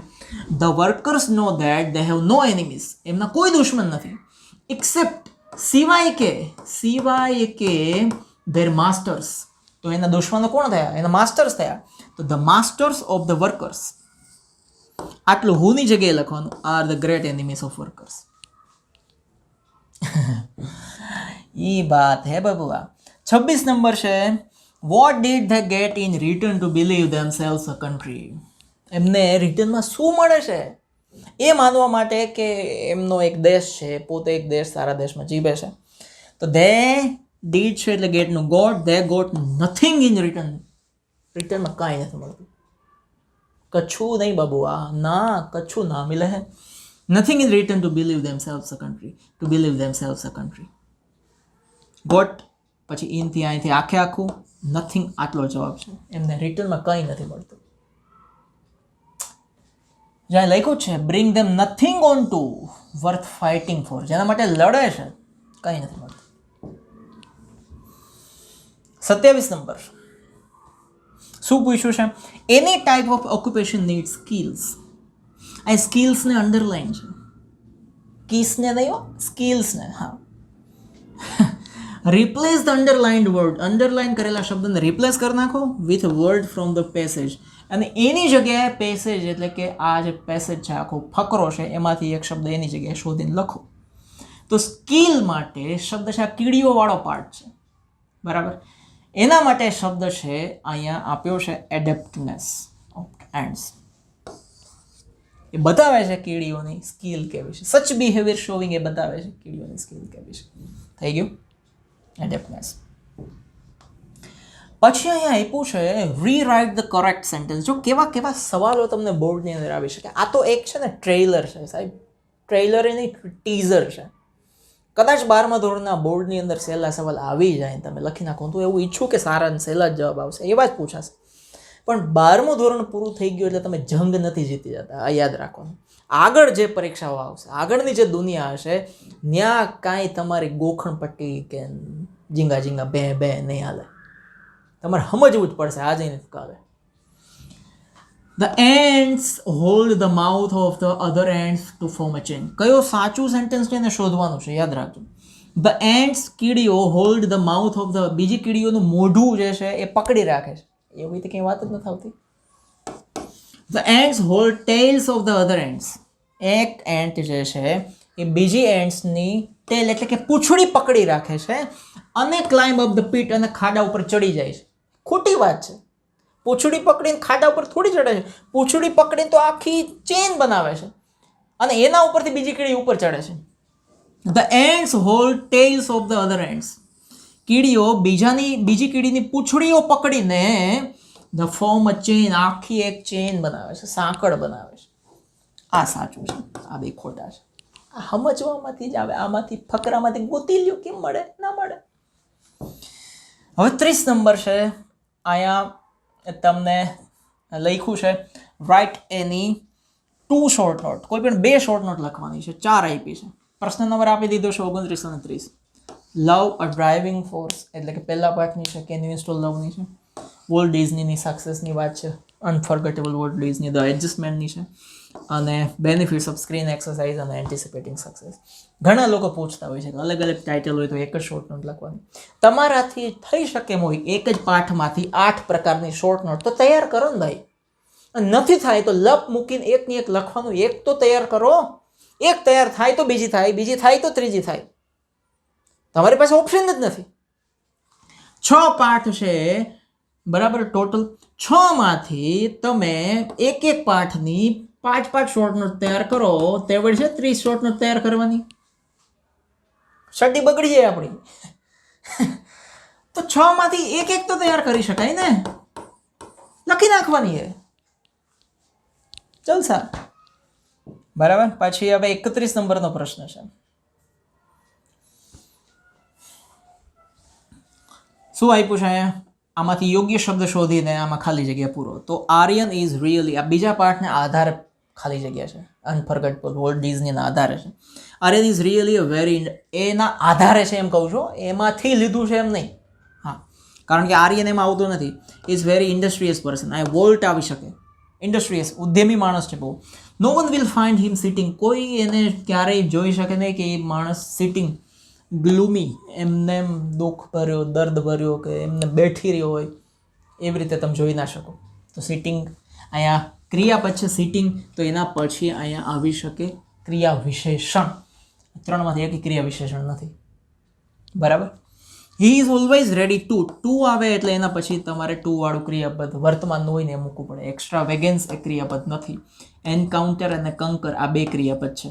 Speaker 1: the workers know that they have no enemies. એમના કોઈ દુશ્મન નથી એક્સેપ્ટ, સિવાય કે ધેર માસ્ટર્સ. તો એના દુશ્મનો કોણ થયા? એના માસ્ટર્સ થયા. તો the masters of the workers, આટલું હુની જગ્યાએ લખવાનું, are the great enemies of workers. ઈ બાત હે બબુઆ. 26 નંબર છે, what did they get in return to believe themselves a country. એમને રિટર્નમાં શું મળે છે એ માનવા માટે કે એમનો એક દેશ છે, પોતે એક દેશ, સારા દેશમાં જીવે છે. તો ધે ડીડ છે એટલે ગેટનું got, they got nothing in return. રિટર્નમાં કાંઈ નથી મળતું, કચ્છું નહીં બબુઆ, ના કચ્છું ના મિલે હે. Nothing in return to believe themselves a country, to believe themselves a country. Got પછી ઇનથી અહીંથી આખું નથિંગ, આટલો જવાબ છે. એમને રિટર્નમાં કંઈ નથી મળતું. જ્યાં લખ્યું છે bring them nothing on to worth fighting for, જેના માટે લડે છે કંઈ નથી મળતું. 27 નંબર શું પૂછ્યું છે? એની type of occupation need skills. આ સ્કિલ્સને અંડરલાઈન છે, કીસને નહીં હો, સ્કિલ્સને. હા, રિપ્લેસ ધ અંડરલાઇન્ડ વર્ડ. અંડરલાઇન કરેલા શબ્દને રિપ્લેસ કરી નાખો with word from the passage, અને એની જગ્યાએ પેસેજ એટલે કે આ જે પેસેજ છે, આખો ફકરો છે, એમાંથી એક શબ્દ એની જગ્યાએ શોધીને લખો. તો સ્કિલ માટે શબ્દ છે, આ કીડીઓવાળો પાર્ટ છે, બરાબર. એના માટે શબ્દ છે અહીંયા આપ્યો છે એડેપ્ટનેસ ઓફ એન્ડ્સ. એ બતાવે છે કીડીઓની સ્કિલ કેવી છે, સચ બિહેવિયર શોવિંગ, એ બતાવે છે કીડીઓની સ્કિલ કેવી છે. થઈ ગયું એડેપ્ટનેસ. પછી અહીંયા આપ્યું છે રીરાઇટ ધ કરેક્ટ સેન્ટેન્સ. જો કેવા કેવા સવાલો તમને બોર્ડની અંદર આવી શકે. આ તો એક છે ને ટ્રેલર છે સાહેબ, ટ્રેલર એની ટીઝર છે. કદાચ 12મા ધોરણના બોર્ડની અંદર સહેલા સવાલ આવી જાય, તમે લખી નાખો, તો એવું ઈચ્છું કે સારા ને સહેલા જ જવાબ આવશે, એવા જ પૂછાશે. પણ 12મું ધોરણ પૂરું થઈ ગયું એટલે તમે જંગ નથી જીતી જતા, આ યાદ રાખવાનું. આગળ જે પરીક્ષાઓ આવશે, આગળની જે દુનિયા હશે, ત્યાં કાંઈ તમારી ગોખણ પટ્ટી કે ઝીંગા ઝીંગા બે નહીં હાલે. તમારે સમજવું જ પડશે આજે નથી કાલે. The ants hold the mouth of the other ants to form a chain. કયો સાચું સેન્ટેન્સ છે એને શોધવાનું છે, યાદ રાખજો. ધ એન્ડ્સ, કીડીઓ, hold the mouth of the, બીજી કીડીઓનું મોઢું જે છે એ પકડી રાખે છે. એવી રીતે કંઈ વાત જ નથી આવતી. The ants hold tails of the other ants. એક એન્ટ જે છે એ બીજી એન્ડ્સની ટેલ એટલે કે પૂંછડી પકડી રાખે છે અને ક્લાઇમ્બ અપ ધ પીટ, અને ખાડા ઉપર ચડી જાય છે. ખોટી વાત છે. પૂંછડી પકડીને ખાડા ઉપર થોડી ચડે છે. પૂંછડી પકડીને તો આખી ચેન બનાવે છે અને એના ઉપરથી બીજી કીડી ઉપર ચડે છે. The ants hold tails of the other ants. કીડીઓ બીજી કીડીની પૂંછડીઓ પકડીને ધ ફોર્મ અ ચેન, આખી એક ચેન બનાવે છે, સાંકળ બનાવે છે. આ સાચું છે, આ બે ખોટા છે. આ સમજવામાંથી જ આવે, આમાંથી ફકરામાંથી ગોતી લ્યો, કેમ મળે ના મળે. હવે 30 નંબર છે. અહીંયા તમને લખ્યું છે રાઇટ એની 2 શોર્ટ નોટ. કોઈ પણ 2 શોર્ટ નોટ લખવાની છે, 4 આપી છે. પ્રશ્ન નંબર આપી દીધો છે 29 અને 30. લવ અ ડ્રાઇવિંગ ફોર્સ એટલે કે પહેલા પાઠની છે, કેન યુ ઇન્સ્ટોલ લવની છે. વોલ્ટ ડિઝનીની સક્સેસની વાત છે, અનફોરગેટેબલ વોલ્ટ ડિઝની, ધ એડજસ્ટમેન્ટની છે, અને બેનિફિટ્સ ઓફ સ્ક્રીન એક્સરસાઇઝ અને એન્ટિસિપેટિંગ સક્સેસ. ઘણા લોકો પૂછતા હોય છે કે અલગ અલગ ટાઇટલ હોય તો એક જ શોર્ટ નોટ લખવાની. તમારાથી થઈ શકે એમ હોય એક જ પાઠમાંથી 8 પ્રકારની શોર્ટ નોટ તો તૈયાર કરો ને ભાઈ. નથી થાય તો લપ મૂકીને એકની એક લખવાનું, એક તો તૈયાર કરો. એક તૈયાર થાય તો બીજી થાય, બીજી થાય તો ત્રીજી થાય. તમારી પાસે ઓપ્શન જ નથી. 6 પાઠ છે બરાબર, ટોટલ 6 માંથી તમે એક એક પાઠની 5 શોર્ટ નોટ તૈયાર કરો. તેવડ છે 30 શોર્ટ નોટ તૈયાર કરવાની. શરતી બગડી જાય આપણી. તો 6 માંથી એક એક તો તૈયાર કરી શકાય ને, લખી નાખવાની છે. જલસા. બરાબર. પછી હવે 31 નંબરનો પ્રશ્ન છે. શું આપ્યું છે અહીંયા? આમાંથી યોગ્ય શબ્દ શોધીને આમાં ખાલી જગ્યા પૂરો. તો આર્યન ઇઝ રિયલી, આ બીજા પાઠને આધારે ખાલી જગ્યા છે, અનફોરગેટેબલ વોલ્ટ ડિઝનીના આધારે છે. Aryan is really a very, એના આધારે છે એમ કહું છું, એમાંથી લીધું છે એમ નહીં. હા, કારણ કે આર્યન એમાં આવતો નથી. Is very industrious person. આ વોલ્ટ આવી શકે, ઇન્ડસ્ટ્રીયસ ઉદ્યમી માણસ છે બહુ. No one will find him sitting, કોઈ એને ક્યારેય જોઈ શકે નહીં કે એ માણસ સિટિંગ ગ્લુમી, એમને એમ દુઃખ ભર્યો, દર્દ ભર્યો, કે એમને બેઠી રહ્યો હોય એવી રીતે તમે જોઈ ના શકો. તો સિટિંગ અહીંયા ક્રિયાપદ છે સિટિંગ, તો એના પછી અહીંયા આવી શકે ક્રિયા વિશેષણ. 3 માંથી એક ક્રિયા વિશેષણ નથી. બરાબર. He is always ready to આવે એટલે એના પછી તમારે ટુ વાળું ક્રિયાપદ વર્તમાનનું હોય ને એ મૂકવું પડે. એક્સ્ટ્રા વેગન્સ એ ક્રિયાપદ નથી. એન્કાઉન્ટર અને કંકર આ 2 ક્રિયાપદ છે.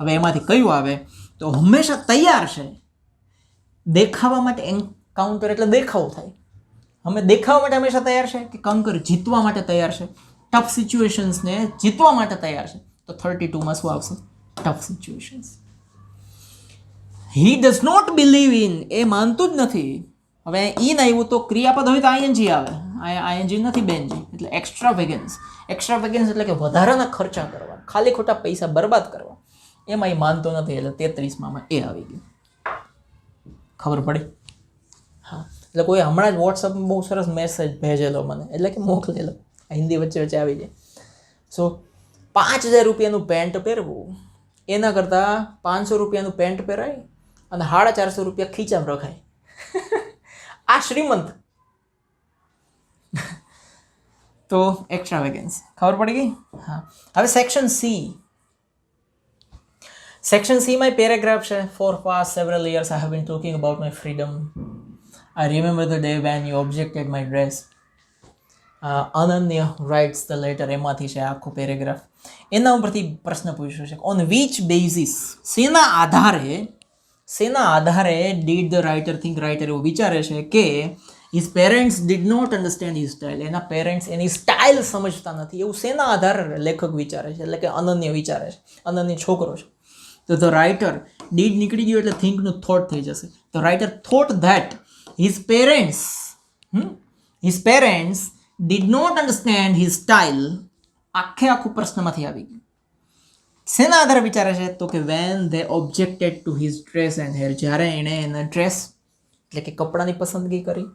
Speaker 1: હવે એમાંથી કયું આવે? તો હંમેશા તૈયાર છે. દેખાવા માટે એન્કાઉન્ટર એટલે દેખાવ થાય. અમે દેખાવા માટે હંમેશા તૈયાર છે, કે કંકર જીતવા માટે તૈયાર છે, ટફ સિચ્યુએશન્સને જીતવા માટે તૈયાર છે. તો 32માં શું આવશે? Tough situations. He does not believe in, એ માનતું જ નથી. હવે ઇન આવ્યું તો ક્રિયાપદ હોય તો આઈએનજી આવે. આઈએનજી નથી બેનજી, એટલે એક્સ્ટ્રા વેગન્સ. એક્સ્ટ્રા વેગન્સ એટલે કે વધારાના ખર્ચા કરવા, ખાલી ખોટા પૈસા બરબાદ કરવા. એમાં એ માનતો નથી, એટલે 33માં એ આવી ગયું. ખબર પડી? હા, એટલે કોઈ હમણાં જ વોટ્સઅપમાં બહુ સરસ મેસેજ ભેજેલો મને, એટલે કે મોકલેલો, હિન્દી વચ્ચે વચ્ચે આવી જાય. સો 5000 રૂપિયાનું પેન્ટ પહેરવું એના કરતાં 500 રૂપિયાનું પેન્ટ પહેરાય અને 450 રૂપિયા ખીચામાં રખાય. આ શ્રીમંત. તો એક્સ્ટ્રા વેગન્સ. ખબર પડી ગઈ? હા. હવે સેક્શન સી. સેક્શન સી માં પેરેગ્રાફ છે. For past several years I have been talking about my freedom. I remember the day when you objected my dress. Ananya writes the letter, એમાંથી છે આખો પેરેગ્રાફ. એના ઉપરથી પ્રશ્ન પૂછ્યો છે, ઓન વિચ બેઝિસ, શેના આધારે did the writer think, writer એવું વિચારે છે કે his parents did not understand his style, એના પેરેન્ટ્સ એની સ્ટાઇલ સમજતા નથી. એવું શેના આધારે લેખક વિચારે છે, એટલે કે અનન્ય વિચારે છે, અનન્ય છોકરો છે. તો ધ રાઇટર, ડીડ નીકળી ગયું એટલે થિંકનું થોટ થઈ જશે. The writer thought that his parents did not understand his style. આખું પ્રશ્નમાંથી આવી ગયું. શેના આધારે વિચારે છે? તો કે when they objected to his dress and hair, જ્યારે એણે એના ડ્રેસ એટલે કે કપડાની પસંદગી કરી,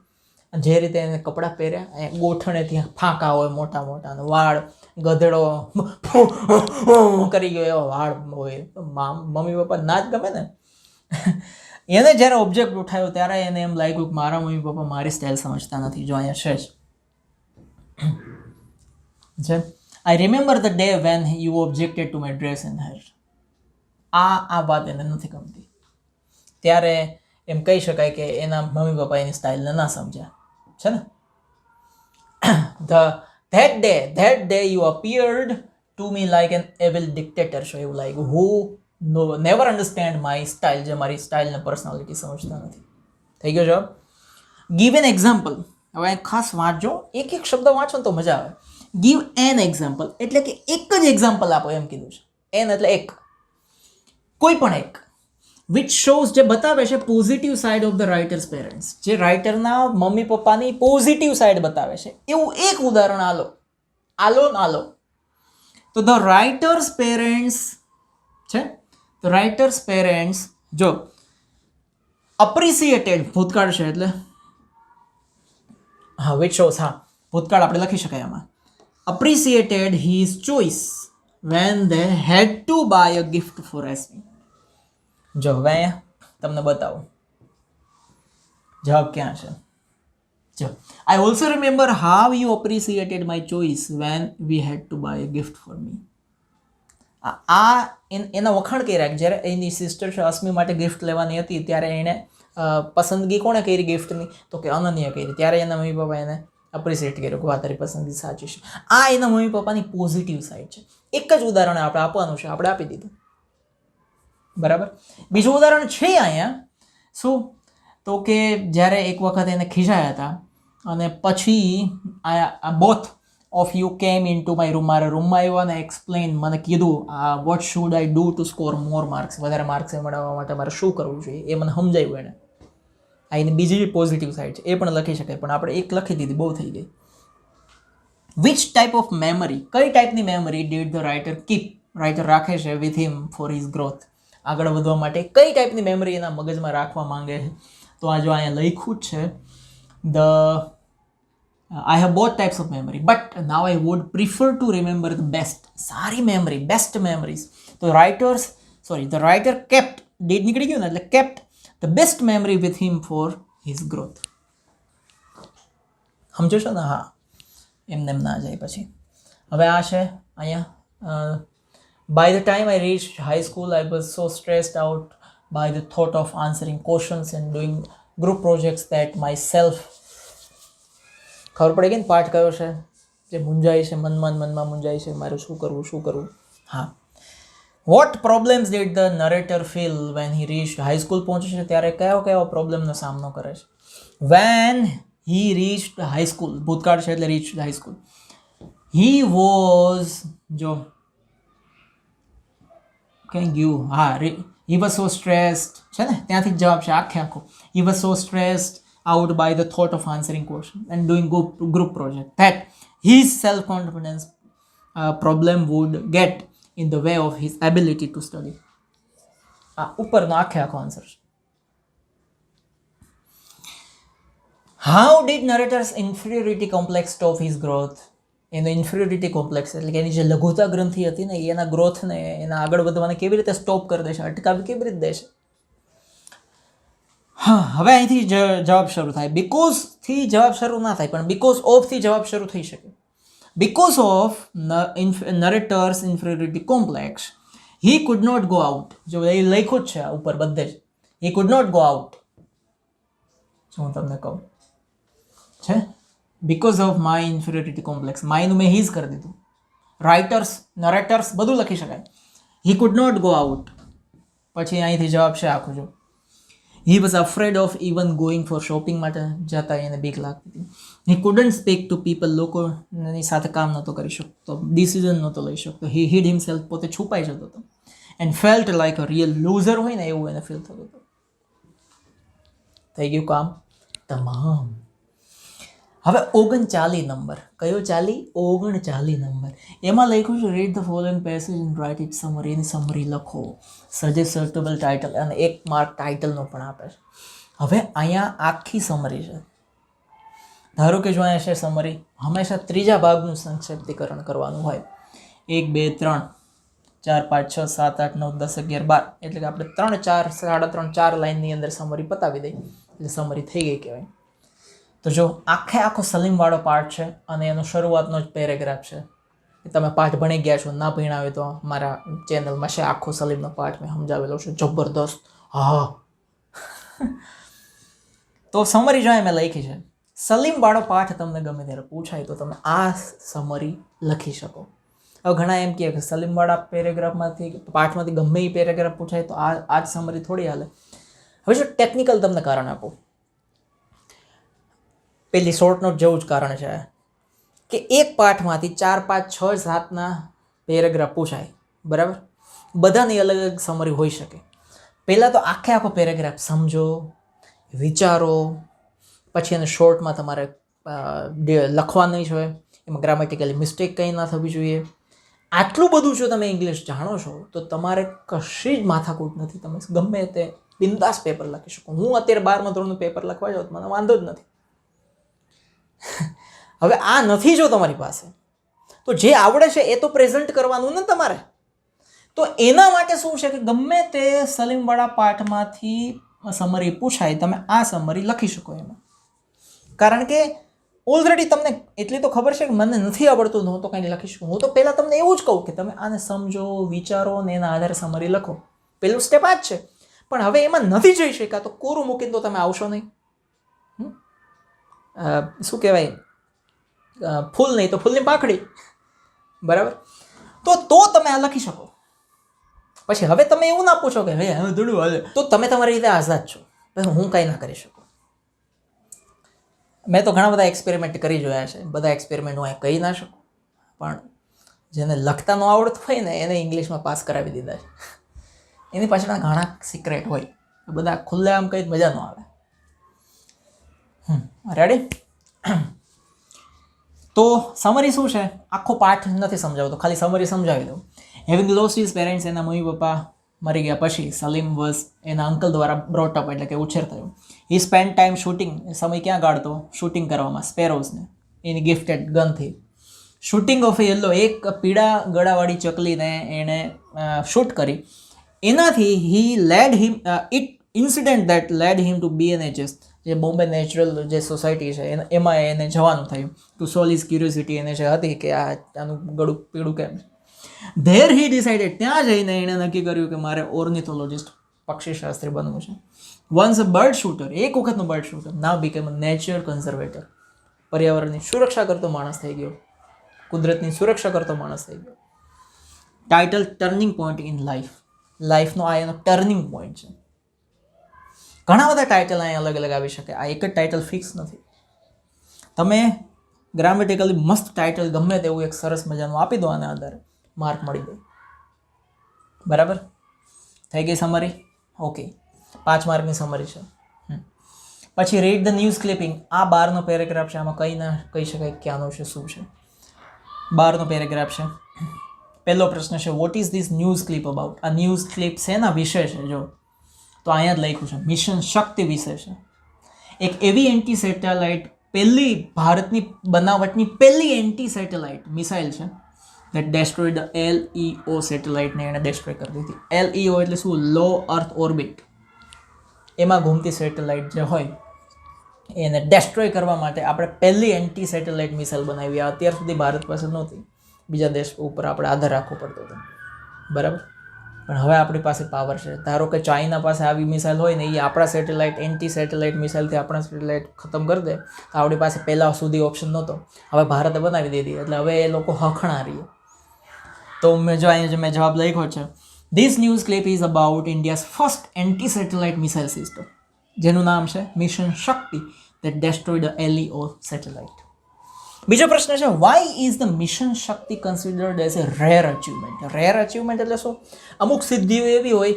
Speaker 1: જે રીતે એને કપડાં પહેર્યા, ગોઠણે ત્યાં ફાંકા હોય મોટા મોટા, અને વાળ ગધેડો કરી ગયો એવા વાળ હોય. મમ્મી પપ્પા ના જ ગમે ને. એને જ્યારે ઓબ્જેક્ટ ઉઠાવ્યો ત્યારે એને એમ લાગ્યું કે મારા મમ્મી પપ્પા મારી સ્ટાઇલ સમજતા નથી. જો અહીંયા છે જ, I remember the day when you objected to my dress and hair. આ વાત એને નથી ગમતી. ત્યારે એમ કહી શકાય કે એના મમ્મી પપ્પા એની સ્ટાઇલને ના સમજ્યા છે ને. That day you appeared to me like an evil dictator. So એવું લાગ્યું, who never understand my style, જે મારી સ્ટાઇલ ને પર્સનાલિટી સમજતા નથી. થઈ ગયો જવાબ. Give an example. હવે ખાસ વાંચજો, એક એક શબ્દ વાંચો ને તો મજા આવે. ગીવ એન એક્ઝામ્પલ એટલે કે એક જ એક્ઝામ્પલ આપો એમ કીધું છે. એન એટલે એક, કોઈ પણ એક. વિચ શોઝ જે બતાવે છે positive side of the writer's parents, જે રાઇટરના મમ્મી પપ્પાની પોઝિટિવ સાઇડ બતાવે છે એવું એક ઉદાહરણ આલો. તો ધ રાઇટર્સ પેરેન્ટ્સ છે, ધ રાઇટર્સ પેરેન્ટ્સ જો અપ્રિસિએટેડ ભૂતકાળ છે એટલે હા વિચ શોઝ, હા ભૂતકાળ આપણે લખી શકાય આમાં. Appreciated his choice when they had to buy a gift for Esme. જો હવે અહીંયા તમને બતાવું જવાબ ક્યાં છે. જો I also remember how you appreciated my choice when we had to buy a gift for me. એના વખાણ કર્યા કે જ્યારે એની સિસ્ટર છે અસ્મી માટે ગિફ્ટ લેવાની હતી ત્યારે એણે પસંદગી કોણે કરી ગિફ્ટની, તો કે અનન્યા કરી. ત્યારે એના મમ્મી પપ્પા એને અપ્રિસિએટ કર્યો કે તારી પસંદગી સાચી છે. આ એના મમ્મી પપ્પાની પોઝિટિવ સાઈડ છે. એક જ ઉદાહરણ આપણે આપવાનું છે, આપણે આપી દીધું. બરાબર. બીજું ઉદાહરણ છે અહીંયા શું, તો કે જ્યારે એક વખત એને ખીજાયા હતા અને પછી બોથ ઓફ યુ કેમ ઇન ટુ માય રૂમ, મારા રૂમમાં આવ્યો અને એક્સપ્લેન મને કીધું what should I do to score more marks, વધારે માર્ક્સ મેળવવા માટે મારે શું કરવું જોઈએ એ મને સમજાવ્યું એણે. આ એની બીજી પોઝિટિવ સાઈડ છે, એ પણ લખી શકાય, પણ આપણે એક લખી દીધી, બહુ થઈ ગઈ. વિચ ટાઈપ ઓફ મેમરી, કઈ ટાઈપની memory did the writer keep, writer રાખે છે with him for his growth, આગળ વધવા માટે કઈ ટાઈપની મેમરી એના મગજમાં રાખવા માંગે છે. તો આ જો અહીંયા લખ્યું જ છે I have both types of memory, but now I would prefer to remember the best. સારી મેમરી, બેસ્ટ મેમરીઝ. તો the writer kept, did નીકળી ગયું ને એટલે kept the best memory with him for his growth. સમજો છો ને? હા, એમને એમ ના જાય પછી. હવે આ છે અહીંયા by the time I reached high school, I was so stressed out by the thought of answering questions and doing group projects that myself. ખબર પડી ગઈ ને પાઠ કયો છે જે મૂંઝાય છે, મનમાં મૂંઝાય છે, મારે શું કરવું. હા. What problems did the narrator feel when he reached high school પહોંચે છે ત્યારે કયો પ્રોબ્લેમનો સામનો કરે છે. When he reached high school, ભૂતકાળ છે એટલે reached high school. He was, જો ક્યાં ગયું, હા હી વોઝ સો સ્ટ્રેસ્ડ છે ને, ત્યાંથી જ જવાબ છે આખો. He was so stressed out by the thought of answering questions and doing group project that his self-confidence problem would get in the way of his ability to study. ઉપરનો આખો answer છે. How did narrator's inferiority complex stop his growth? એનો inferiority complex એટલે કે એની જે લઘુતા ગ્રંથિ હતી ને એના ગ્રોથને, એના આગળ વધવાને કેવી રીતે સ્ટોપ કરી દેશે, અટકાવી કેવી રીતે દેશે. હા, હવે અહીંથી જવાબ શરૂ થાય. બીકોઝથી જવાબ શરૂ ના થાય, પણ બીકોઝ ઓફથી જવાબ શરૂ થઈ શકે. Because of narrator's inferiority complex he could not go out. જો એ લખ્યું જ છે ઉપર બધે જ, he could not go out. જો હું તમને કહું છે because of my inferiority complex, માયનું મેં હીઝ કરી દીધું. નરેટર્સ બધું લખી શકાય. He could not go out, પછી અહીંથી જવાબ છે આખું. જો he was afraid of even going for shopping માટે જતા એને બીક લાગતી હતી. he couldn't speak to people, લોકોની સાથે કામ નહોતો કરી શકતો, ડિસિઝન નહોતો લઈ શકતો. he hid himself, પોતે છુપાઈ જતો હતો. and felt like a real loser હોય ને એવું એને ફીલ થતું હતું. થઈ ગયું કામ તમામ. હવે 39 નંબર, કયો 39 નંબર, એમાં લખ્યું છે read the following passage and write it summary. Any summary લખો, સજેસ્ટ સર્ટેબલ ટાઇટલ, અને 1 માર્ક ટાઇટલનો પણ આપે છે. હવે અહીંયા આખી સમરી છે. ધારો કે જો અહીંયા છે સમરી, હંમેશા ત્રીજા ભાગનું સંક્ષિપ્તીકરણ કરવાનું હોય. 1 2 3 4 5 6 7 8 9 10 11 12, એટલે કે આપણે 3 4 3.5 4 લાઇનની અંદર સમરી પતાવી દઈએ એટલે સમરી થઈ ગઈ કહેવાય. તો જો આખો સલીમવાળો પાર્ટ છે અને એનો શરૂઆતનો જ પેરેગ્રાફ છે. તમે પાઠ ભણી ગયા છો, ના ભણ્યા હોય તો મારા ચેનલમાં છે આખો સલીમનો પાઠ મેં સમજાવેલો છે, જબરદસ્ત. હા, તો સમરી જો મેં લખી છે. સલીમવાળો પાઠ તમને ગમે ત્યારે પૂછાય તો તમે આ સમરી લખી શકો. હવે ઘણા એમ કહે કે સલીમવાળા પેરેગ્રાફમાંથી, પાઠમાંથી ગમે એ પેરેગ્રાફ પૂછાય તો આ જ સમરી થોડી હાલે. હવે જો ટેકનિકલ તમને કારણ આપું, પેલી શોર્ટ નોટ જેવું જ કારણ છે કે એક પાઠમાંથી 4, 5, 6, 7ના પેરેગ્રાફ પૂછાય, બરાબર? બધાની અલગ અલગ સમરી હોઈ શકે. પહેલાં તો આખો પેરેગ્રાફ સમજો, વિચારો, પછી એને શોર્ટમાં તમારે લખવાનું છે, એમાં ગ્રામેટિકલી મિસ્ટેક કંઈ ના થવી જોઈએ. આટલું બધું જો તમે ઇંગ્લિશ જાણો છો તો તમારે કશી જ માથાકૂટ નથી. તમે ગમે તે બિંદાસ પેપર લખી શકો. હું અત્યારે 12મા ધોરણનું પેપર લખવા જાઉં તો મને વાંધો જ નથી. હવે આ નથી જો તમારી પાસે, તો જે આવડે છે એ તો પ્રેઝન્ટ કરવાનું ને તમારે. તો એના માટે શું છે કે ગમે તે સલીમવાળા પાઠમાંથી સમરી પૂછાય, તમે આ સમરી લખી શકો એમાં. કારણ કે ઓલરેડી તમને એટલી તો ખબર છે કે મને નથી આવડતું, હું તો કંઈ લખી શકું. હું તો પહેલાં તમને એવું જ કહું કે તમે આને સમજો, વિચારો ને એના આધારે સમરી લખો. પહેલું સ્ટેપ આ જ છે. પણ હવે એમાં નથી જઈ શક્યા તો કોરું મૂકીને તો તમે આવશો નહીં. શું કહેવાય, ફૂલ નહીં તો ફૂલની પાંખડી, બરાબર? તો તમે આ લખી શકો. પછી હવે તમે એવું ના પૂછો કે હવે થોડું હાલે, તો તમે તમારી રીતે આઝાદ છો. પછી હું કાંઈ ના કરી શકું. મેં તો ઘણા બધા એક્સપેરિમેન્ટ કરી જોયા છે. બધા એક્સપેરિમેન્ટ હું કહી ના શકું, પણ જેને લખતા ન આવડતું હોય ને એને ઇંગ્લિશમાં પાસ કરાવી દીધા છે. એની પાછળના ઘણા સિક્રેટ હોય, બધા ખુલ્લે આમ કંઈ મજા ન આવે. રેડી? તો સમરી શું છે? આખો પાઠ નથી સમજાવતો, ખાલી સમરી સમજાવી દઉં. હેવિંગ લોસ્ટ હિઝ પેરેન્ટ્સ, એના મમ્મી પપ્પા મરી ગયા પછી સલીમ વોઝ એના અંકલ દ્વારા બ્રોટ અપ, એટલે કે ઉછેર થયો. હી સ્પેન્ડ ટાઈમ શૂટિંગ, સમય ક્યાં કાઢતો? શૂટિંગ કરવામાં, સ્પેરોઝને, એની ગિફ્ટેડ ગનથી. શૂટિંગ ઓફ યલો, એક પીળા ગળાવાળી ચકલીને એણે શૂટ કરી. એનાથી he led him incident that led him to BNHS, જે બોમ્બે નેચરલ જે સોસાયટી છે એમાં એને જવાનું થયું. ટુ સોલ હિઝ ક્યુરિયોસિટી, એને જે હતી કે આનું ગળું પીળું કેમ છે. ધેર હી ડિસાઇડેડ, ત્યાં જઈને એણે નક્કી કર્યું કે મારે ઓર્નિથોલોજિસ્ટ, પક્ષીશાસ્ત્રી બનવું છે. વન્સ અ બર્ડ શૂટર, એક વખતનું bird shooter, now became a nature conservator, પર્યાવરણની સુરક્ષા કરતો માણસ થઈ ગયો, કુદરતની સુરક્ષા કરતો માણસ થઈ ગયો. Title turning point in life, લાઈફનો આ એનો ટર્નિંગ પોઈન્ટ છે. ઘણા બધા ટાઇટલ અહીંયા અલગ અલગ આવી શકે, આ એક જ ટાઇટલ ફિક્સ નથી. તમે ગ્રામેટિકલી મસ્ત ટાઇટલ ગમે તેવું એક સરસ મજાનું આપી દો, આના આધારે માર્ક મળી જાય. બરાબર? થઈ ગઈ સમરી? ઓકે, 5 માર્કની સમરી છે. પછી રીડ ધ ન્યૂઝ ક્લિપિંગ, આ 12નો પેરેગ્રાફ છે. આમાં કંઈ ના કહી શકાય ક્યાંનો છે, શું છે. 12નો પેરેગ્રાફ છે. પહેલો પ્રશ્ન છે, what is this news clip about? આ ન્યૂઝ ક્લિપ શેના વિશે છે? જો તો અહીંયા જ લખ્યું છે, મિશન શક્તિ વિશે છે. એક એવી એન્ટી સેટેલાઇટ, પહેલી ભારતની બનાવટની પહેલી એન્ટી સેટેલાઇટ મિસાઇલ છે that destroyed the LEO સેટેલાઇટને એણે ડેસ્ટ્રોય કરી દીધી. LEO એટલે શું? લો અર્થ ઓર્બિટ. એમાં ઘૂમતી સેટેલાઇટ જે હોય એને ડેસ્ટ્રોય કરવા માટે આપણે પહેલી એન્ટી સેટેલાઇટ મિસાઇલ બનાવી. અત્યાર સુધી ભારત પાસે નહોતી, બીજા દેશ ઉપર આપણે આધાર રાખવો પડતો હતો, બરાબર? પણ હવે આપણી પાસે પાવર છે. ધારો કે ચાઇના પાસે આવી મિસાઇલ હોય ને, એ આપણા સેટેલાઇટ, એન્ટી સેટેલાઇટ મિસાઇલથી આપણા સેટેલાઇટ ખતમ કરી દે, તો આપણી પાસે પહેલાં સુધી ઓપ્શન નહોતો. હવે ભારતે બનાવી દીધી, એટલે હવે એ લોકો હખણા રહીએ. તો મેં જવાબ લખ્યો છે, this news clip is about India's first anti satellite missile system, જેનું નામ છે mission Shakti, that destroyed the LEO satellite. બીજો પ્રશ્ન છે, why is the mission Shakti considered as a rare achievement? Rare achievement એટલે શું? અમુક સિદ્ધિઓ એવી હોય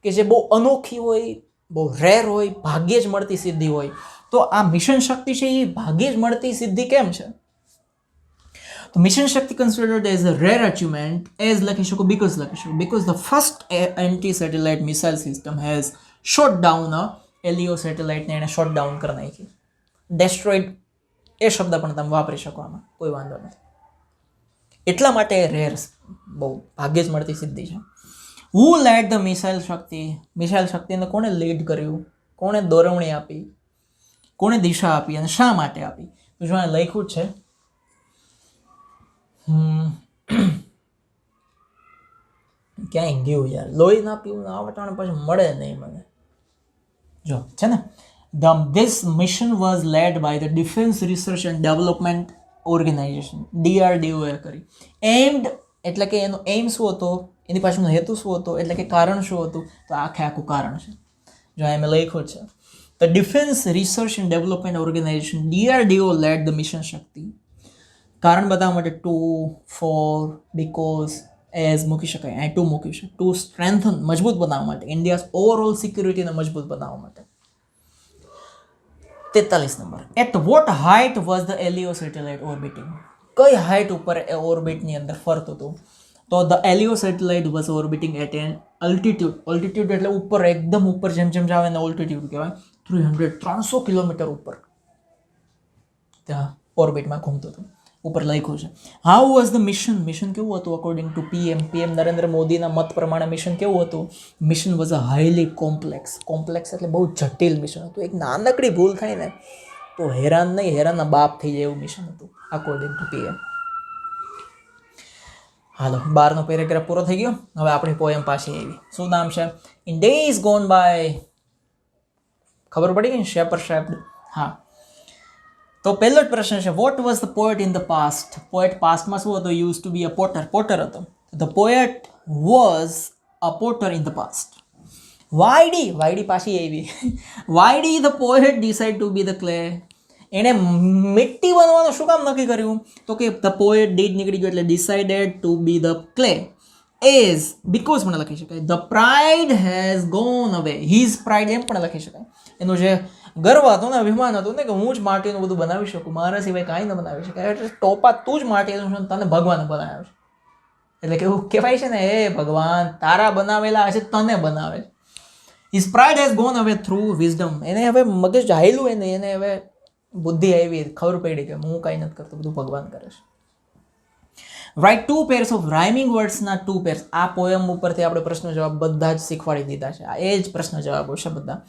Speaker 1: કે જે બહુ અનોખી હોય, બહુ રેર હોય, ભાગ્યે જ મળતી સિદ્ધિ હોય. તો આ મિશન શક્તિ છે એ ભાગ્યે જ મળતી સિદ્ધિ કેમ છે? તો mission Shakti considered as a rare achievement, as લખી શકો, બીકોઝ લખી શકો, because the first anti satellite missile system has shot down a LEO સેટેલાઇટને એણે શોટ ડાઉન કરી નાખી. ડેસ્ટ્રોઇડ એ શબ્દ પણ તમે વાપરી શકો, આમાં કોઈ વાંધો નથી. એટલા માટે રેર, બહુ ભાગ્યે જ મળતી સિદ્ધિ છે. Who led the missile Shakti? Missile શક્તિને કોણે લીડ કર્યું? કોણે દોરવણી આપી? કોણે દિશા આપી અને શા માટે આપી? તો જો લખ્યું છે, ક્યાંય ગયું યાર, લોહી ના પીવું આ વટાણે પછી મળે નહીં મને. જો છે ને, this mission was led by the Defense Research and Development Organization, DRDO એ કરી. aimed એટલે કે એનો એમ શું હતો, એની પાછળનો હેતુ શું હતો, એટલે કે કારણ શું હતું? તો આખું કારણ છે. જો એમ લખ્યું છે, The Defense Research and Development Organization DRDO led the mission Shakti. કારણ બતાવવા માટે ટુ ફોર બીકોઝ એઝ મૂકી શકાય એ ટુ મૂક્યું છે ટુ સ્ટ્રેન્થન મજબૂત બનાવવા માટે ઇન્ડિયાઝ ઓવરઓલ સિક્યુરિટીને મજબૂત બનાવવા માટે 43 number at what height was the LEO satellite orbiting કઈ હાઇટ ઉપર એ ઓર્બિટની અંદર ફરતું હતું તો the LEO satellite was orbiting at an altitude એટલે ઉપર એકદમ ઉપર જેમ જેમ જાવે એને ઓલ્ટિટ્યુડ કહેવાય 300 કિલોમીટર ઉપર ત્યાં ઓર્બિટમાં ઘૂમતું હતું ઉપર લખ્યું છે હાઉ વોઝ ધ મિશન કેવું હતું અકોર્ડિંગ ટુ પીએમ નરેન્દ્ર મોદીના મત પ્રમાણે મિશન કેવું હતું mission was a highly complex એટલે બહુ જટિલ મિશન હતું એક નાનકડી ભૂલ થાય ને તો હેરાનના બાપ થઈ જાય એવું મિશન હતું અકોર્ડિંગ ટુ પીએમ હાલો 12નો પેરેગ્રાફ પૂરો થઈ ગયો હવે આપણી પોએમ પાછી આવી શું નામ છે ઇન ડેઝ ગોન બાય ખબર પડી ગઈ શેપ્ડ હા તો પહેલો જ પ્રશ્ન છે what was the poet in the past poet પાસ્ટમાં શું હતો used to be a potter હતો the poet was a potter in the past why did પાછી આવી why did the poet decide to be the clay એણે મિટ્ટી બનવાનું શું કામ નક્કી કર્યું તો કે ધ પોએટ ડીડ નીકળી ગયો એટલે decided to be the clay as because પણ લખી શકાય ધ પ્રાઇડ હેઝ ગોન અવે હીઝ પ્રાઇડ એમ પણ લખી શકાય એનું જે ગર્વ હતો ને અભિમાન હતું ને કે હું જ માટીનું બધું બનાવી શકું મારા સિવાય કાંઈ ન બનાવી શકાય એટલે ટોપા તું જ માટીનું છે તને ભગવાન બનાવ્યો છે એટલે કેવું કહેવાય છે ને એ ભગવાન તારા બનાવેલા હશે તને બનાવે છે હિઝ પ્રાઇડ હેઝ ગોન અવે થ્રુ વિઝડમ એને હવે મગજ હાયલું એને હવે બુદ્ધિ આવી ખબર પડી કે હું કાંઈ નથી કરતો બધું ભગવાન કરે છે રાઇટ 2 pairs ઓફ રાઇમિંગ વર્ડ્સના 2 pairs આ પોયમ ઉપરથી આપણે પ્રશ્ન જવાબ બધા જ શીખવાડી દીધા છે આ એ જ પ્રશ્ન જવાબો છે બધા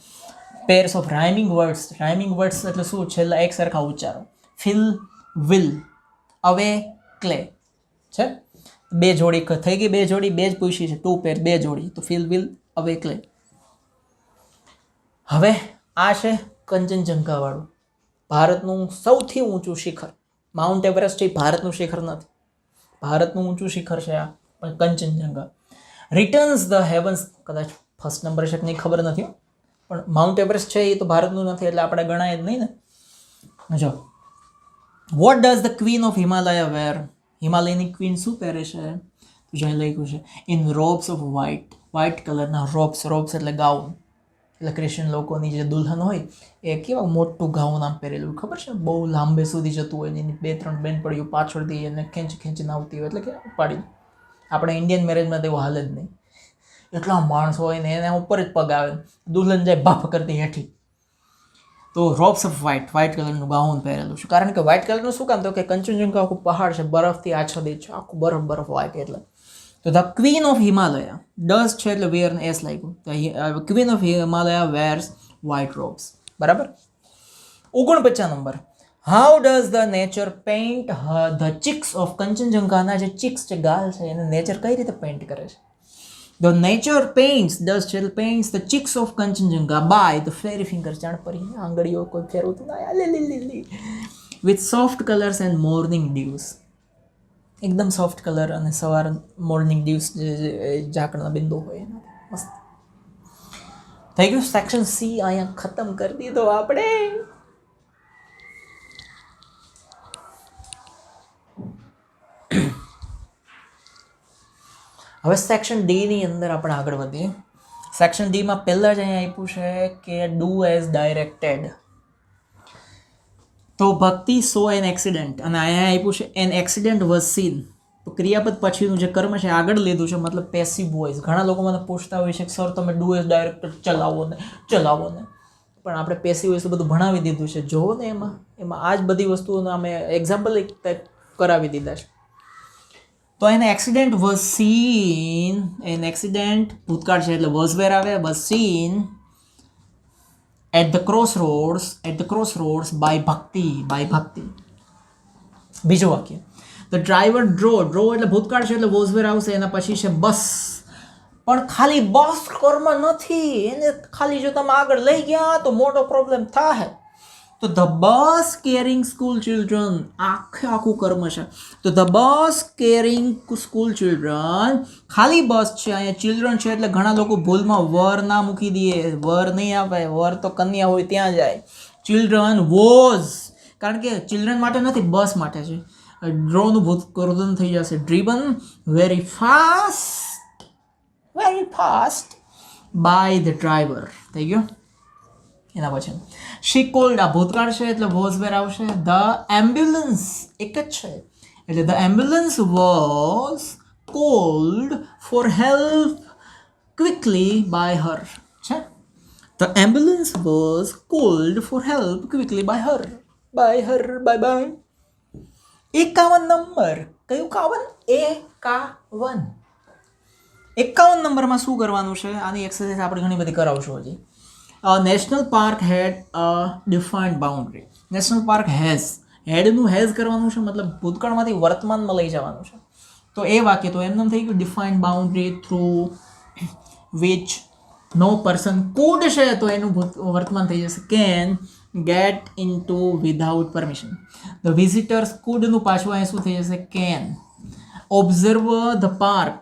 Speaker 1: pairs ઓફ રાઇમિંગ વર્ડ્સ એટલે શું છેલ્લા એક સરખા ઉચ્ચારો ફિલ વિલ અવે ક્લે છે બે જોડી થઈ ગઈ બે જોડી બે જ પૂછી છે 2 pair બે જોડી તો ફિલ વિલ અવે ક્લે હવે આ છે કંચનજંઘા વાળું ભારતનું સૌથી ઊંચું શિખર માઉન્ટ એવરેસ્ટ એ ભારતનું શિખર નથી ભારતનું ઊંચું શિખર છે આ પણ કંચનજંઘા રિટર્ન્સ ધ હેવન્સ કદાચ ફર્સ્ટ નંબર છે કે નહીં ખબર નથી પણ માઉન્ટ એવરેસ્ટ છે એ તો ભારતનું નથી એટલે આપણે ગણાય જ નહીં ને જો what does the queen of Himalaya wear હિમાલયની ક્વીન શું પહેરે છે તો જ્યાં લખ્યું છે ઇન રોબ્સ ઓફ વ્હાઇટ કલરના રોબ્સ એટલે ગાઉન એટલે ક્રિશ્ચિયન લોકોની જે દુલ્હન હોય એ કેવા મોટું ગાઉન આમ પહેરેલું ખબર છે બહુ લાંબે સુધી જતું હોય એની 2-3 બેનપડીઓ પાછળથી એને ખેંચીને આવતી હોય એટલે કે ઉપાડી આપણે ઇન્ડિયન મેરેજમાં તો એવું હાલ જ નહીં એટલા માણસો હોય ને એના ઉપર જ પગ આવે દુલ્હન જાય બાફ કરતી હેઠી તો રોબ્સ ઓફ વ્હાઇટ કલરનું ગાઉન પહેરેલું છે કારણ કે વ્હાઇટ કલરનું શું કામ તો કે કંચનજંઘા આખું પહાડ છે બરફથી આચ્છાદિત છે આખું બરફ વ્હાઇટ એટલે તો the queen of Himalaya does છે એટલે વેર ને એસ લાગ્યું તો queen of Himalaya wears white robes બરાબર 49 number how does the nature paint the cheeks of કંચનજંઘાના જે ચીક્સ છે ગાલ છે એને નેચર કઈ રીતે પેઇન્ટ કરે છે the nature paints the cheeks of Kanchenjunga by the fairy finger જાણ પરી આંગળીઓ કોઈ ફેરવતું ના with soft colours and morning dews એકદમ સોફ્ટ કલર અને સવાર મોર્નિંગ ડ્યુઝ જે ઝાકળના બિંદુ હોય એના મસ્ત થઈ ગયું સેક્શન સી અહીંયા ખતમ કરી દીધો આપણે હવે સેક્શન ડીની અંદર આપણે આગળ વધીએ સેક્શન ડીમાં પહેલાં જ અહીંયા આપ્યું છે કે ડુ એઝ ડાયરેક્ટેડ તો ભક્તિ સો એન એક્સિડન્ટ અને અહીંયા આપ્યું છે એન એક્સિડન્ટ વોઝ સીન તો ક્રિયાપદ પછીનું જે કર્મ છે આગળ લીધું છે મતલબ પેસિવ વોઇસ ઘણા લોકો મને પૂછતા હોય છે કે સર તમે ડુ એઝ ડાયરેક્ટેડ ચલાવો ને પણ આપણે પેસિવ વોઇસ બધું ભણાવી દીધું છે જોવો ને એમાં આ જ બધી વસ્તુઓને અમે એક્ઝામ્પલ કરાવી દીધા છે તો એને એક્સિડન્ટ વોઝ સીન એક્સિડન્ટ ભૂતકાળ છે એટલે વોઝ વેર આવે was seen at the crossroads by Bhakti બીજું વાક્ય ધ ડ્રાઈવર ડ્રો એટલે ભૂતકાળ છે એટલે વોઝ વેર આવશે એના પછી છે બસ પણ ખાલી બસ કર્મ નથી એને ખાલી જો તમે આગળ લઈ ગયા તો મોટો પ્રોબ્લેમ થાય તો the bus carrying school children આખું કર્મ છે. તો the bus carrying school children ખાલી બસ છે, અહીંયા ચિલ્ડ્રન છે એટલે ઘણા લોકો ભૂલમાં વર ના મૂકી દે, વર નહીં આવે, વર તો કન્યા હોય ત્યાં જાય. ચિલ્ડ્રન વોઝ, કારણ કે ચિલ્ડ્રન માટે નથી, બસ માટે છે. ડ્રોનું ભૂતકર્તન થઈ જશે driven very fast by the driver થઈ ગયો. એના પછી શી કોલ્ડ, આ ભૂતકાળ છે એટલે વોઝ વેર આવશે. ધ એમ્બ્યુલન્સ એક જ છે એટલે the ambulance was called for help quickly by her છે. The ambulance was called for help quickly by her. By 51 number, કયું 51? 51 નંબરમાં શું કરવાનું છે? આની એક્સરસાઇઝ આપણે ઘણી બધી કરાવશું હજી. National park had a defined boundary. National park હેડનું હેઝ કરવાનું છે, મતલબ ભૂતકાળમાંથી વર્તમાનમાં લઈ જવાનું છે. તો એ વાક્ય તો એમનેમ થઈ ગયું defined boundary through which no person could છે તો એનું વર્તમાન થઈ જશે can get in to without permission. The visitors કુડનું પાછું અહીંયા શું થઈ જશે? Can. Observe the park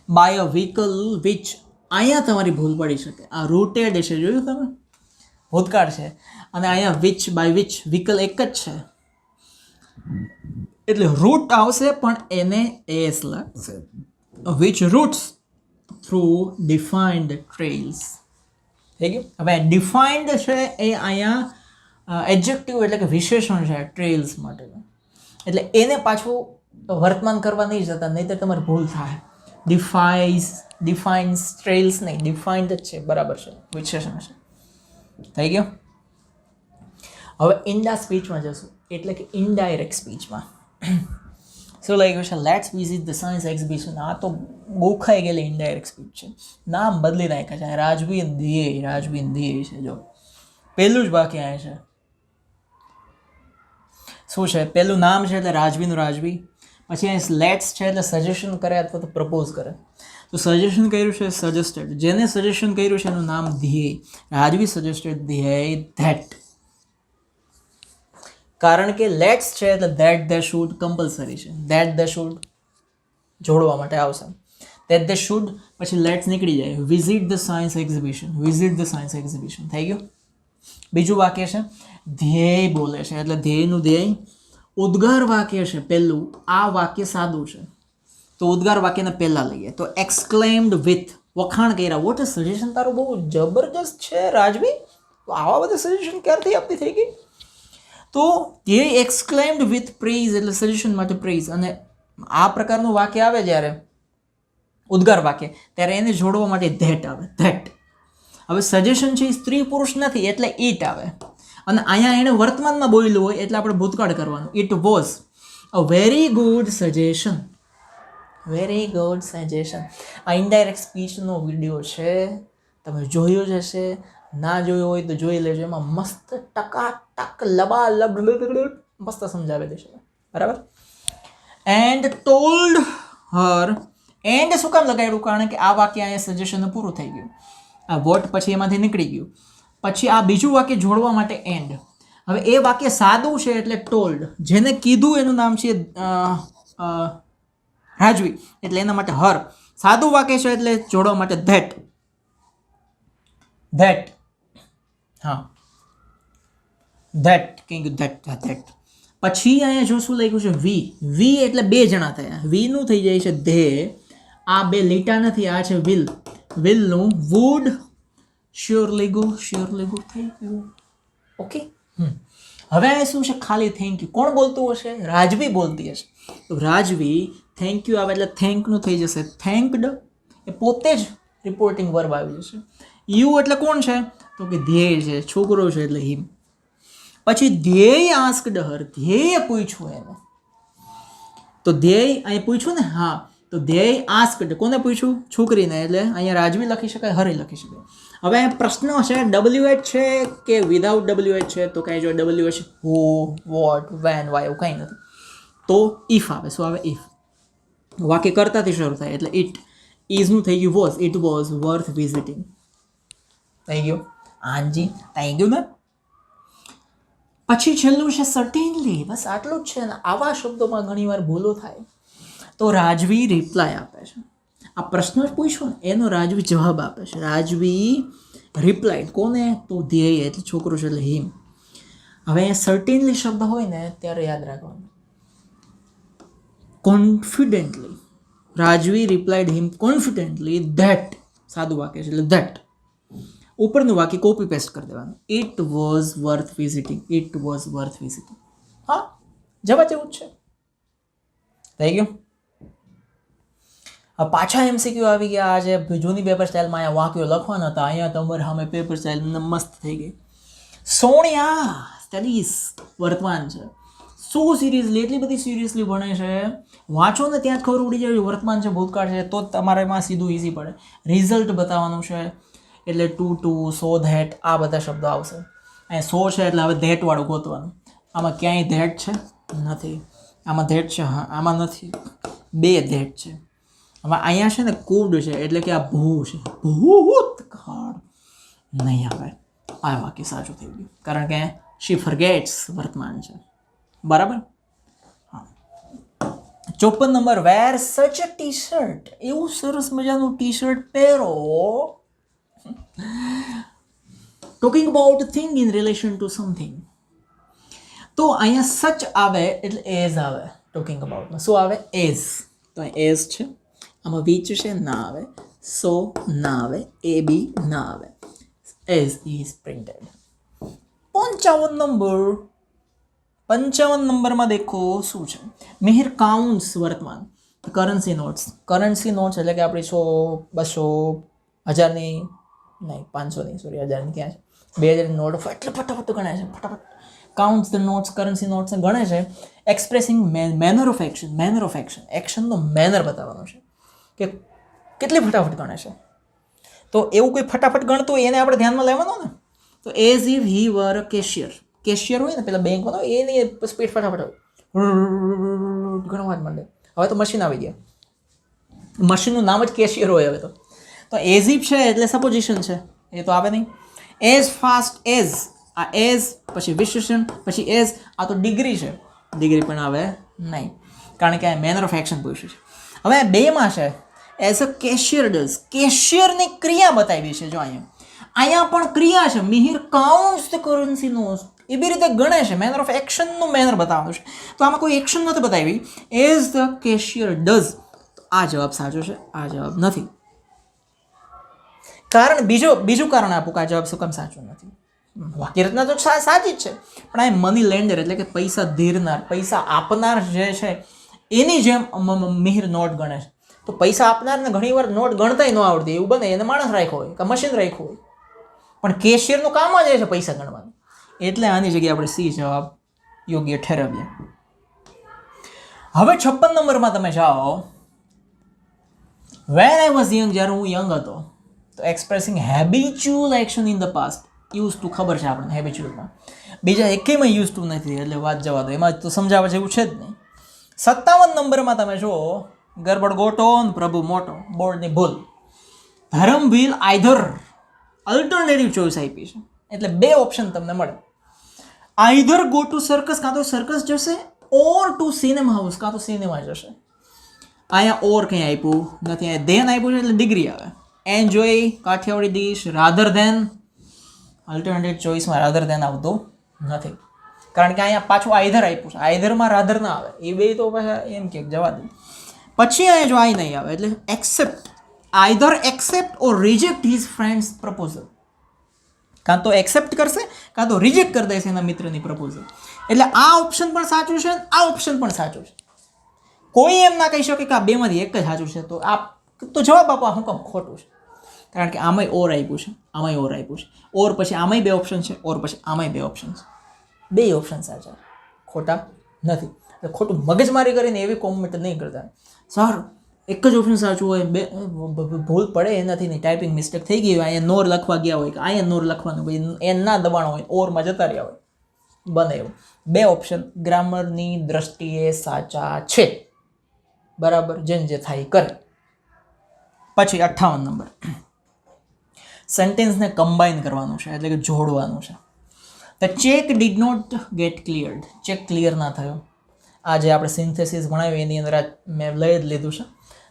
Speaker 1: by a vehicle which, અહીંયા તમારી ભૂલ પડી શકે. આ રૂટેડ છે, જોયું તમે? ભૂતકાળ છે અને અહીંયા વિચ બાય વિચ, વ્હીકલ એક જ છે એટલે રૂટ આવશે પણ એને એસ લાગશે. Which routes through defined trails થઈ ગયું. હવે ડિફાઇન્ડ છે એ અહીંયા એડજેક્ટિવ એટલે કે વિશેષણ છે ટ્રેલ્સ માટેનું, એટલે એને પાછું વર્તમાન કરવા નહીં જતા, નહીંતર તમારી ભૂલ થાય. ડિફાઇન્સ ટ્રેલ્સ નહીં, ડિફાઇન્ડ જ છે, બરાબર છે, વિશેષણ છે. થઈ ગયો. હવે ઇન્ડા સ્પીચમાં જશું, એટલે કે ઇનડાયરેક્ટ સ્પીચમાં. શું લાગ્યું છે? Let's visit the science exhibition. આ તો ગોખાઈ ગયેલી ઇનડાયરેક્ટ સ્પીચ છે, નામ બદલી નાખ્યા છે. રાજવી ધ્યેય છે. જો પહેલું જ વાક્ય આવે છે, શું છે? પહેલું નામ છે એટલે રાજવીનું રાજવી, પછી અહીં લેટ્સ છે એટલે સજેશન કરે અથવા તો પ્રપોઝ કરે. તો સજેશન કર્યું છે સજેસ્ટેડ, જેને સજેશન કર્યું છે એનું નામ ધ્યેય. રાજવી સજેસ્ટેડ ધ્યેય ધેટ, કારણ કે લેટ્સ છે એટલે ધેટ ધે શુડ કમ્પલસરી છે. ધેટ ધે શુડ જોડવા માટે આવશે. ધેટ ધે શુડ પછી લેટ્સ નીકળી જાય. વિઝિટ ધ સાયન્સ એક્ઝિબિશન થઈ ગયું. બીજું વાક્ય છે ધ્યેય બોલે છે એટલે ધ્યેયનું ધ્યેય. ઉદ્ગાર વાક્ય છે પહેલું, આ વાક્ય સાદું છે તો ઉદ્ગાર વાક્યને પહેલાં લઈએ. તો એક્સક્લેમ્ડ વિથ, વખાણ કર્યા. વોટ અ સજેશન, તારું બહુ જબરજસ્ત છે રાજવી, તો આવા બધા સજેશન ક્યારથી આપતી થઈ ગઈ? તો એ એક્સક્લેમ્ડ વિથ પ્રેઝ એટલે સજેશન માટે પ્રેઝ. અને આ પ્રકારનું વાક્ય આવે જ્યારે ઉદ્ગાર વાક્ય, ત્યારે એને જોડવા માટે ધેટ આવે. ધેટ. હવે સજેશન છે એ સ્ત્રી પુરુષ નથી એટલે ઇટ આવે, અને અહીંયા એણે વર્તમાનમાં બોલેલું હોય એટલે આપણે ભૂતકાળ કરવાનું. It was a very good suggestion. આ ઇનડાયરેક્ટ સ્પીચનો વિડીયો છે, તમે જોયો જ હશે. ના જોયો હોય તો જોઈ લેજો, એમાં મસ્ત ટકાટક લબાલબ મસ્ત સમજાવી દેશે, બરાબર. એન્ડ ટોલ્ડ હર, એન્ડ શું કામ લગાડ્યું? કારણ કે આ વાક્ય અહીંયા સજેશન પૂરું થઈ ગયું, આ વોટ પછી એમાંથી નીકળી ગયું. પછી આ બીજું વાક્ય જોડવા માટે એન્ડ. હવે એ વાક્ય સાદું છે એટલે ટોલ્ડ, જેને કીધું એનું નામ છે રાજવી એટલે એના માટે હર. સાદું વાક્ય છે એટલે જોડવા માટે ધેટ. હા ધેટ કંઈક ધેટ. પછી અહીંયા જો શું લખ્યું છે વી એટલે બે જણા થયા. વીનું થઈ જાય છે ધે, આ બે લીટા નથી, આ છે વિલનું વુડ શ્યોરલી ગો થઈ ગયું. ઓકે. હવે આ શું છે? ખાલી થેન્ક યુ. કોણ બોલતું હશે? રાજવી બોલતી હશે. તો રાજવી થેન્ક યુ આવે એટલે થેન્કનું થઈ જશે થેન્કડ, એ પોતે જ રિપોર્ટિંગ વર્બ આવી જશે. યુ એટલે કોણ છે? તો કે ધ્યેય છે, છોકરો છે એટલે હિમ. પછી ધ્યેય આસ્કડ હર, ધ્યેય પૂછ્યું એને. તો ધ્યેય અહીંયા પૂછ્યું ને, હા, તો ધ્યેય આસ્કડ કોને પૂછ્યું? છોકરીને, એટલે અહીંયા રાજવી લખી શકાય, હરી લખી શકાય. હવે પ્રશ્ન છે WH છે કે વિધાઉટ WH છે? તો કાંઈ જો WH હુ, વોટ, વેન, વાય એવું કંઈ નથી, તો ઇફ આવે. શું આવે? ઇફ. વાક્ય કરતાથી શરૂ થાય એટલે ઇટ. ઇઝનું થઈ ગયું was, it was worth visiting થઈ ગયું. હાજી થઈ ગયું ને. પછી છેલ્લું છે સર્ટેનલી. બસ આટલું જ છે ને. આવા શબ્દોમાં ઘણીવાર ભૂલો થાય. તો રાજવી રિપ્લાય આપે છે. આ પ્રશ્ન જ પૂછ્યો ને એનો રાજવી જવાબ આપે છે. રાજવી રિપ્લાય કોને? તો ધ્યેય એટલે છોકરો છે એટલે હિમ. હવે અહીંયા સર્ટેનલી શબ્દ હોય ને ત્યારે યાદ રાખવાનું. કોન્ફિડન્ટલી રાજવી રિપ્લાઇડ હિમ કોન્ફિડન્ટલી ધેટ, સાદું વાક્ય છે એટલે ધેટ. ઉપરનું વાક્ય કોપી પેસ્ટ કરી દેવાનું. It was worth visiting. It was worth visiting. હા, જવા જેવું જ છે. થઈ ગયું. હવે પાછા MCQ આવી ગયા. આજે જૂની પેપર સ્ટાઇલમાં અહીંયા વાક્યો લખવાના હતા, અહીંયા તમારે સામે પેપર સ્ટાઇલ મસ્ત થઈ ગઈ. સોનિયા સ્ટડીઝ વર્તમાન છે. શું સિરિયસલી, એટલી બધી સિરિયસલી ભણે છે. વાંચો ને ત્યાં જ ખબર ઉડી જાય વર્તમાન છે ભૂતકાળ છે, તો જ તમારે એમાં સીધું ઇઝી પડે. રિઝલ્ટ બતાવવાનું છે એટલે ટુ, સો, ધેટ આ બધા શબ્દો આવશે. અહીંયા સો છે એટલે હવે ધેટ વાળું ગોતવાનું. આમાં ક્યાંય ધેટ છે નથી, આમાં ધેટ છે હા, આમાં નથી, બે ધેટ છે. હવે અહીંયા છે ને કુડ છે એટલે કે આ ભૂ છે, ભૂતકાળ નહીં આવે. આ વાક્ય સાચું થઈ ગયું કારણ કે શી ફર્ગેટ્સ વર્તમાન છે. બરાબર. હા. 54 નંબર, વેર સચ અ ટી શર્ટ. એવું સરસ મજાનું ટી શર્ટ પહેરો. Talking about thing in relation two something. તો અહીંયા સચ આવે એટલે એઝ આવે. ટોકિંગ અબાઉટમાં શું આવે? એઝ. તો અહીં એઝ છે, આમાં વિચ છે ના આવે, સો ના આવે, એ બી ના આવે, એઝ ઇઝ પ્રિન્ટેડ. 55 નંબરમાં દેખો શું છે? મિહિર કાઉન્ટ્સ વર્તમાન કરન્સી નોટ્સ. કરન્સી નોટ્સ એટલે કે આપણી 100, 200, 1000ની નહીં, 500ની, સોરી 1000ની ક્યાં છે, 2000ની નોટ એટલે ફટાફટ ગણે છે. ફટાફટ કાઉન્ટ્સ ધ નોટ્સ, કરન્સી નોટ્સને ગણે છે. Expressing manner of action. Manner of action, એક્શનનો મેનર બતાવવાનો છે કે કેટલી ફટાફટ ગણે છે. તો એવું કોઈ ફટાફટ ગણતું હોય એને આપણે ધ્યાનમાં લેવાનો ને. તો as if he were a cashier. Cashier હોય ને પેલા બેંકમાં, તો એની સ્પીડ ફટાફટ હોય, ગણવા જ માંડે. હવે તો મશીન આવી ગયા, મશીનનું નામ જ કેશિયર હોય હવે તો. તો એઝ ઇફ છે એટલે સપોઝિશન છે, એ તો આવે નહીં. એઝ ફાસ્ટ એઝ, આ એઝ પછી વિશેષણ પછી એઝ, આ તો ડિગ્રી છે, ડિગ્રી પણ આવે નહીં કારણ કે આ મેનર ઓફ એક્શન પૂછ્યું છે. હવે બેમાં છે એઝ અ કેશિયર ડઝ. કેશિયરની ક્રિયા બતાવી છે. જો અહીંયા પણ ક્રિયા છે. Mihir counts the currency notes, એ બી રીતે ગણે છે. મેનર ઓફ એક્શનનું મેનર બતાવવાનું છે. તો આમાં કોઈ એક્શન નથી બતાવી. એઝ ધ કેશિયર ડઝ, આ જવાબ સાચો છે, આ જવાબ નથી. કારણ બીજું કારણ આપું કે આ જવાબ શું કામ સાચો નથી. વાક્ય રચના તો સાચી જ છે, પણ આ મની લેન્ડર એટલે કે પૈસા ધીરનાર, પૈસા આપનાર જે છે એની જેમ મિહિર નોટ ગણે છે. તો પૈસા આપનારને ઘણીવાર નોટ ગણતાય ન આવડતી એવું બને, એને માણસ રાખ્યો હોય કે મશીન રાખ્યું હોય, પણ કેશિયરનું કામ જ છે પૈસા ગણવાનું. એટલે આની જગ્યાએ આપણે સી જવાબ યોગ્ય ઠેરવીએ. હવે 56 નંબરમાં તમે જાઓ. વેન આઈ વોઝ યંગ, જ્યારે હું યંગ હતો. તો expressing habitual action in the past. Used to ખબર છે આપણને હેબિચ્યુઅલમાં, બીજા એકેયમાં યુઝ ટુ નથી એટલે વાત જવા દો, એમાં તો સમજાવવા જેવું છે જ નહીં. 57 નંબરમાં તમે જુઓ, ગરબડ ગોટો ને પ્રભુ મોટો, બોર્ડની ભૂલ. ધરમવીર આઈધર અલ્ટરનેટિવ ચોઇસ આપી છે એટલે બે ઓપ્શન તમને મળે. આઈધર ગો ટુ સર્કસ, કાં તો સર્કસ જશે, ઓર ટુ સિનેમા હાઉસ, કાં તો સિનેમા જશે. અહીંયા ઓર કંઈ આપ્યું નથી, અહીંયા ધેન આપ્યું છે એટલે ડિગ્રી આવે. Enjoy Kathiawadi dish, rather than alternative ચોઇસમાં રાધર ધેન આવતું નથી કારણ કે અહીંયા પાછું આઈધર આપ્યું છે. આઈધરમાં રાધર ના આવે, એ બે તો પાછા એમ કે જવા દે. પછી અહીંયા જો આઈ નહીં આવે એટલે એક્સેપ્ટ. આઈધર એક્સેપ્ટ ઓર રિજેક્ટ હિઝ ફ્રેન્ડ્સ પ્રપોઝલ. કાં તો એક્સેપ્ટ કરશે કાં તો રિજેક્ટ કરી દેશે એના મિત્રની પ્રપોઝલ. એટલે આ ઓપ્શન પણ સાચું છે, આ ઓપ્શન પણ સાચું છે. કોઈ એમ ના કહી શકે કે આ બેમાંથી એક જ સાચું છે. તો આ તો જવાબ આપવા શું કામ ખોટું છે, કારણ કે આમાંય ઓર આપ્યું છે, આમાંય ઓર આપ્યું છે. ઓર પછી આમાંય બે ઓપ્શન છે, ઓર પછી આમાંય બે ઓપ્શન છે. બે ઓપ્શન સાચા, ખોટા નથી. ખોટું મગજમારી કરીને એવી કોમેન્ટ નહીં કરતા સર એક જ ઓપ્શન સાચું હોય, બે ભૂલ પડે એનાથી નહીં, ટાઈપિંગ મિસ્ટેક થઈ ગઈ હોય, અહીંયા નોર લખવા ગયા હોય કે અહીંયા નોર લખવાનું હોય, એ ના દબાણ હોય, ઓરમાં જતા રહ્યા હોય, બને એવું. બે ઓપ્શન ગ્રામરની દ્રષ્ટિએ સાચા છે. બરાબર, જેને જે થાય કરે. પછી 58 નંબર, સેન્ટેન્સને કમ્બાઈન કરવાનું છે એટલે કે જોડવાનું છે. The cheque did not get cleared. Cheque clear ના થયો. આ જે આપણે સિન્થેસિસ ભણાવ્યું એની અંદર આ મેં લઈ જ લીધું છે.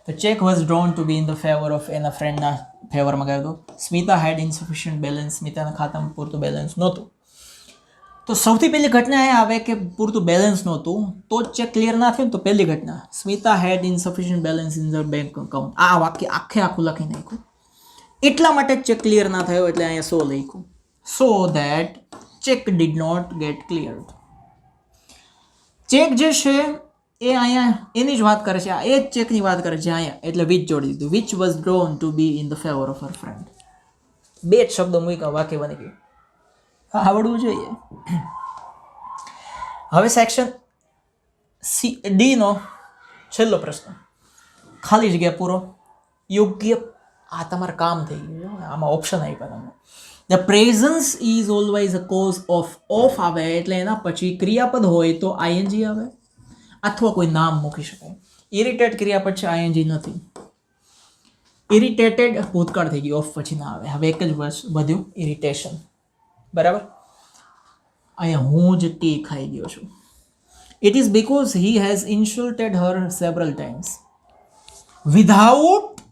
Speaker 1: The cheque was drawn to be in the favour of એના ફ્રેન્ડના ફેવરમાં ગયો હતો. Smita had insufficient balance. સ્મિતાના ખાતામાં પૂરતું બેલેન્સ નહોતું. તો સૌથી પહેલી ઘટના એ આવે કે પૂરતું બેલેન્સ નહોતું તો જ ચેક ક્લિયર ના થયું ને. તો પહેલી ઘટના Smita had insufficient balance in the bank account. આ વાક્ય આખું લખી નાખ્યું. એટલા માટે ચેક ક્લિયર ના થયો એટલે અહીંયા સો લખ્યું. So that cheque did not get cleared. Cheque જે છે એ અહીંયા એની જ વાત કરે છે. આ એ જ ચેકની વાત કરે છે અહીંયા, એટલે વિચ જોડી દીધું. Which was drawn to be in the favour of her friend. બે જ શબ્દો મૂક્યા, વાક્ય બની ગયું. આવડવું જોઈએ. હવે સેક્શન ડી નો છેલ્લો પ્રશ્ન, ખાલી જગ્યા પૂરો. યોગ્ય. આ તમારે કામ થઈ ગયું. આમાં ઓપ્શન આપ્યા તમને. The presence is always a cause of આવે એટલે એના પછી ક્રિયાપદ હોય તો આઈએનજી આવે અથવા કોઈ નામ મૂકી શકાય. ઇરિટેટ ક્રિયાપદ છે, આઈએનજી નથી. ઇરિટેટેડ ભૂતકાળ થઈ ગયું, ઓફ પછી ના આવે. હવે એક જ વર્ષ વધ્યું, ઇરિટેશન. બરાબર. અહીંયા હું જ ટી ખાઈ ગયો છું. It is because he has insulted her several times without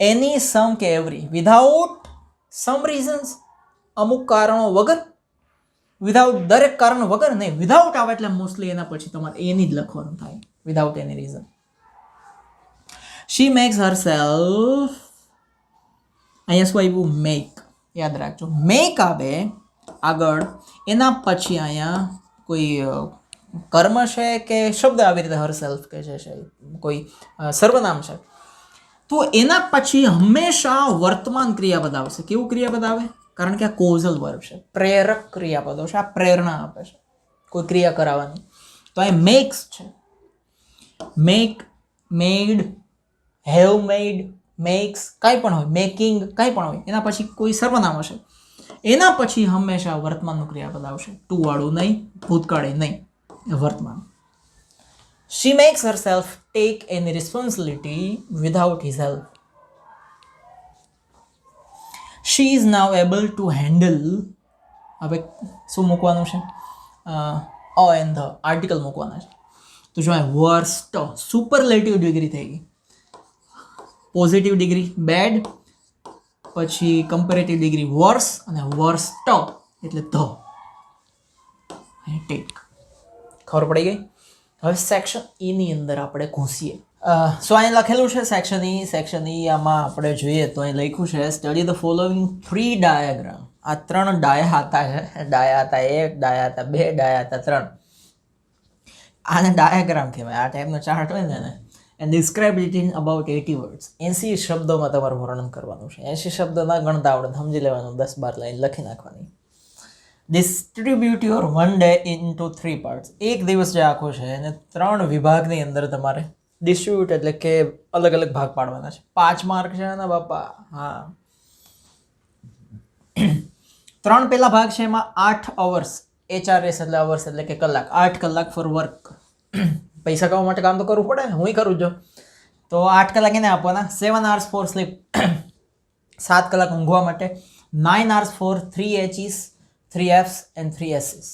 Speaker 1: any some કે એવરી. વિધાઉટ સમ રીઝન્સ, અમુક કારણો વગર. વિધાઉટ દરેક કારણ વગર નહીં. વિધાઉટ આવે એટલે મોસ્ટલી એના પછી તમારે એની જ લખવાનું થાય. Without any reason. She makes herself. અહીંયા શું આવ્યું? મેક. યાદ રાખજો, મેક આવે આગળ, એના પછી અહીંયા કોઈ કર્મ છે કે શબ્દ આવી રીતે હર સેલ્ફ કે છે, કોઈ સર્વનામ છે, તો એના પછી હંમેશા વર્તમાન ક્રિયાપદ આવશે. કેવું ક્રિયાપદ આવે? કારણ કે આ કોઝલ વર્બ છે, પ્રેરક ક્રિયાપદો છે. આ પ્રેરણા આપે છે કોઈ ક્રિયા કરાવવાની. તો અહીં મેક્સ છે. Make, made, have made, makes, કાંઈ પણ હોય, મેકિંગ, કાંઈ પણ હોય, એના પછી કોઈ સર્વનામ હશે. એના પછી હંમેશા વર્તમાનનું ક્રિયાપદ આવશે. ટુ વાળું નહીં, ભૂતકાળે નહીં, વર્તમાન. She makes herself take any responsibility without his help. She is now able to handle. હવે શું મૂકવાનું છે? એન્ડ ધ આર્ટિકલ મૂકવાના છે. તો જો વર્સ્ટ, સુપરલેટિવ ડિગ્રી થઈ ગઈ. પોઝિટિવ ડિગ્રી બેડ, પછી કમ્પેરેટિવ ડિગ્રી વર્સ, અને વર્સ્ટ એટલે ધ. ટેક. ખબર પડી ગઈ? હવે સેક્શન ઈની અંદર આપણે ઘૂસીએ. સો અહીં લખેલું છે સેક્શન ઈ. સેક્શન ઈ આમાં આપણે જોઈએ તો અહીં લખ્યું છે સ્ટડી ધ ફોલોઈંગ 3 ડાયાગ્રામ. આ 3 ડાયા હતા છે. ડાયા હતા 1, ડાયા હતા 2, ડાયા હતા 3. આને ડાયાગ્રામ કહેવાય. આ ટાઈપનો ચાર્ટ હોય ને. And describe it in about 80 words. 80 શબ્દોમાં તમારું વર્ણન કરવાનું છે. 80 શબ્દો ના ગણતા આવડે, સમજી લેવાનું. 10-12 લાઈન લખી નાખવાની. Distribute your 1 day into 3 parts. એક દિવસ જે આખો છે એને 3 વિભાગની અંદર તમારે ડિસ્ટ્રીબ્યુટ એટલે કે અલગ અલગ ભાગ પાડવાના છે. 5 માર્ક છે ને બાપા. હા, 3 પહેલા ભાગ છે એમાં 8 અવર્સ. HRS એટલે અવર્સ એટલે કે કલાક. 8 કલાક ફોર વર્ક. પૈસા કમાવા માટે કામ તો કરવું પડે ને, હું કરું છું. તો 8 કલાક એને આપવાના. 7 hours ફોર સ્લીપ. 7 કલાક ઊંઘવા માટે. 9 hours four 3 H's, 3 F's and 3 S's.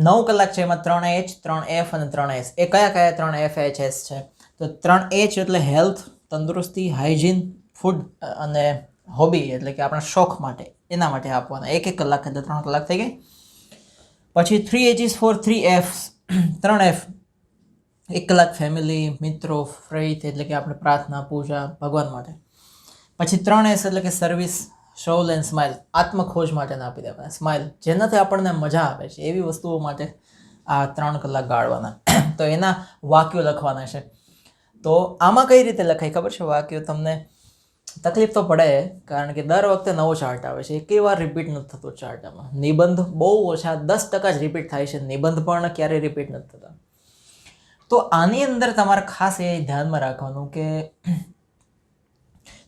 Speaker 1: 9 કલાક છે એમાં 3 H, 3 F અને 3 S. એ કયા કયા 3 F, H, S છે? તો 3 H એટલે હેલ્થ, તંદુરસ્તી, હાઇજીન, ફૂડ અને હોબી એટલે કે આપણા શોખ માટે, એના માટે આપવાના. 1-1 કલાક એટલે 3 કલાક થઈ ગઈ. પછી 3 H's ફોર 3 F's. 3 F 1 કલાક ફેમિલી, મિત્રો, ફ્રેથ એટલે કે આપણે પ્રાર્થના, પૂજા, ભગવાન માટે. પછી 3 S એટલે કે સર્વિસ, શોલ એન્ડ સ્માઇલ, આત્મખોજ માટે આપી દેવાના. સ્માઇલ જેનાથી આપણને મજા આવે છે એવી વસ્તુઓ માટે આ 3 કલાક ગાળવાના. તો એના વાક્યો લખવાના છે. તો આમાં કઈ રીતે લખાય ખબર છે વાક્યો? તમને તકલીફ તો પડે કારણ કે દર વખતે નવો ચાર્ટ આવે છે. એકે વાર રિપીટ નથી થતો ચાર્ટ. આમાં નિબંધ બહુ ઓછા, 10% જ રિપીટ થાય છે. નિબંધ પણ ક્યારેય રિપીટ નથી થતા. તો આની અંદર તમારે ખાસ એ ધ્યાનમાં રાખવાનું કે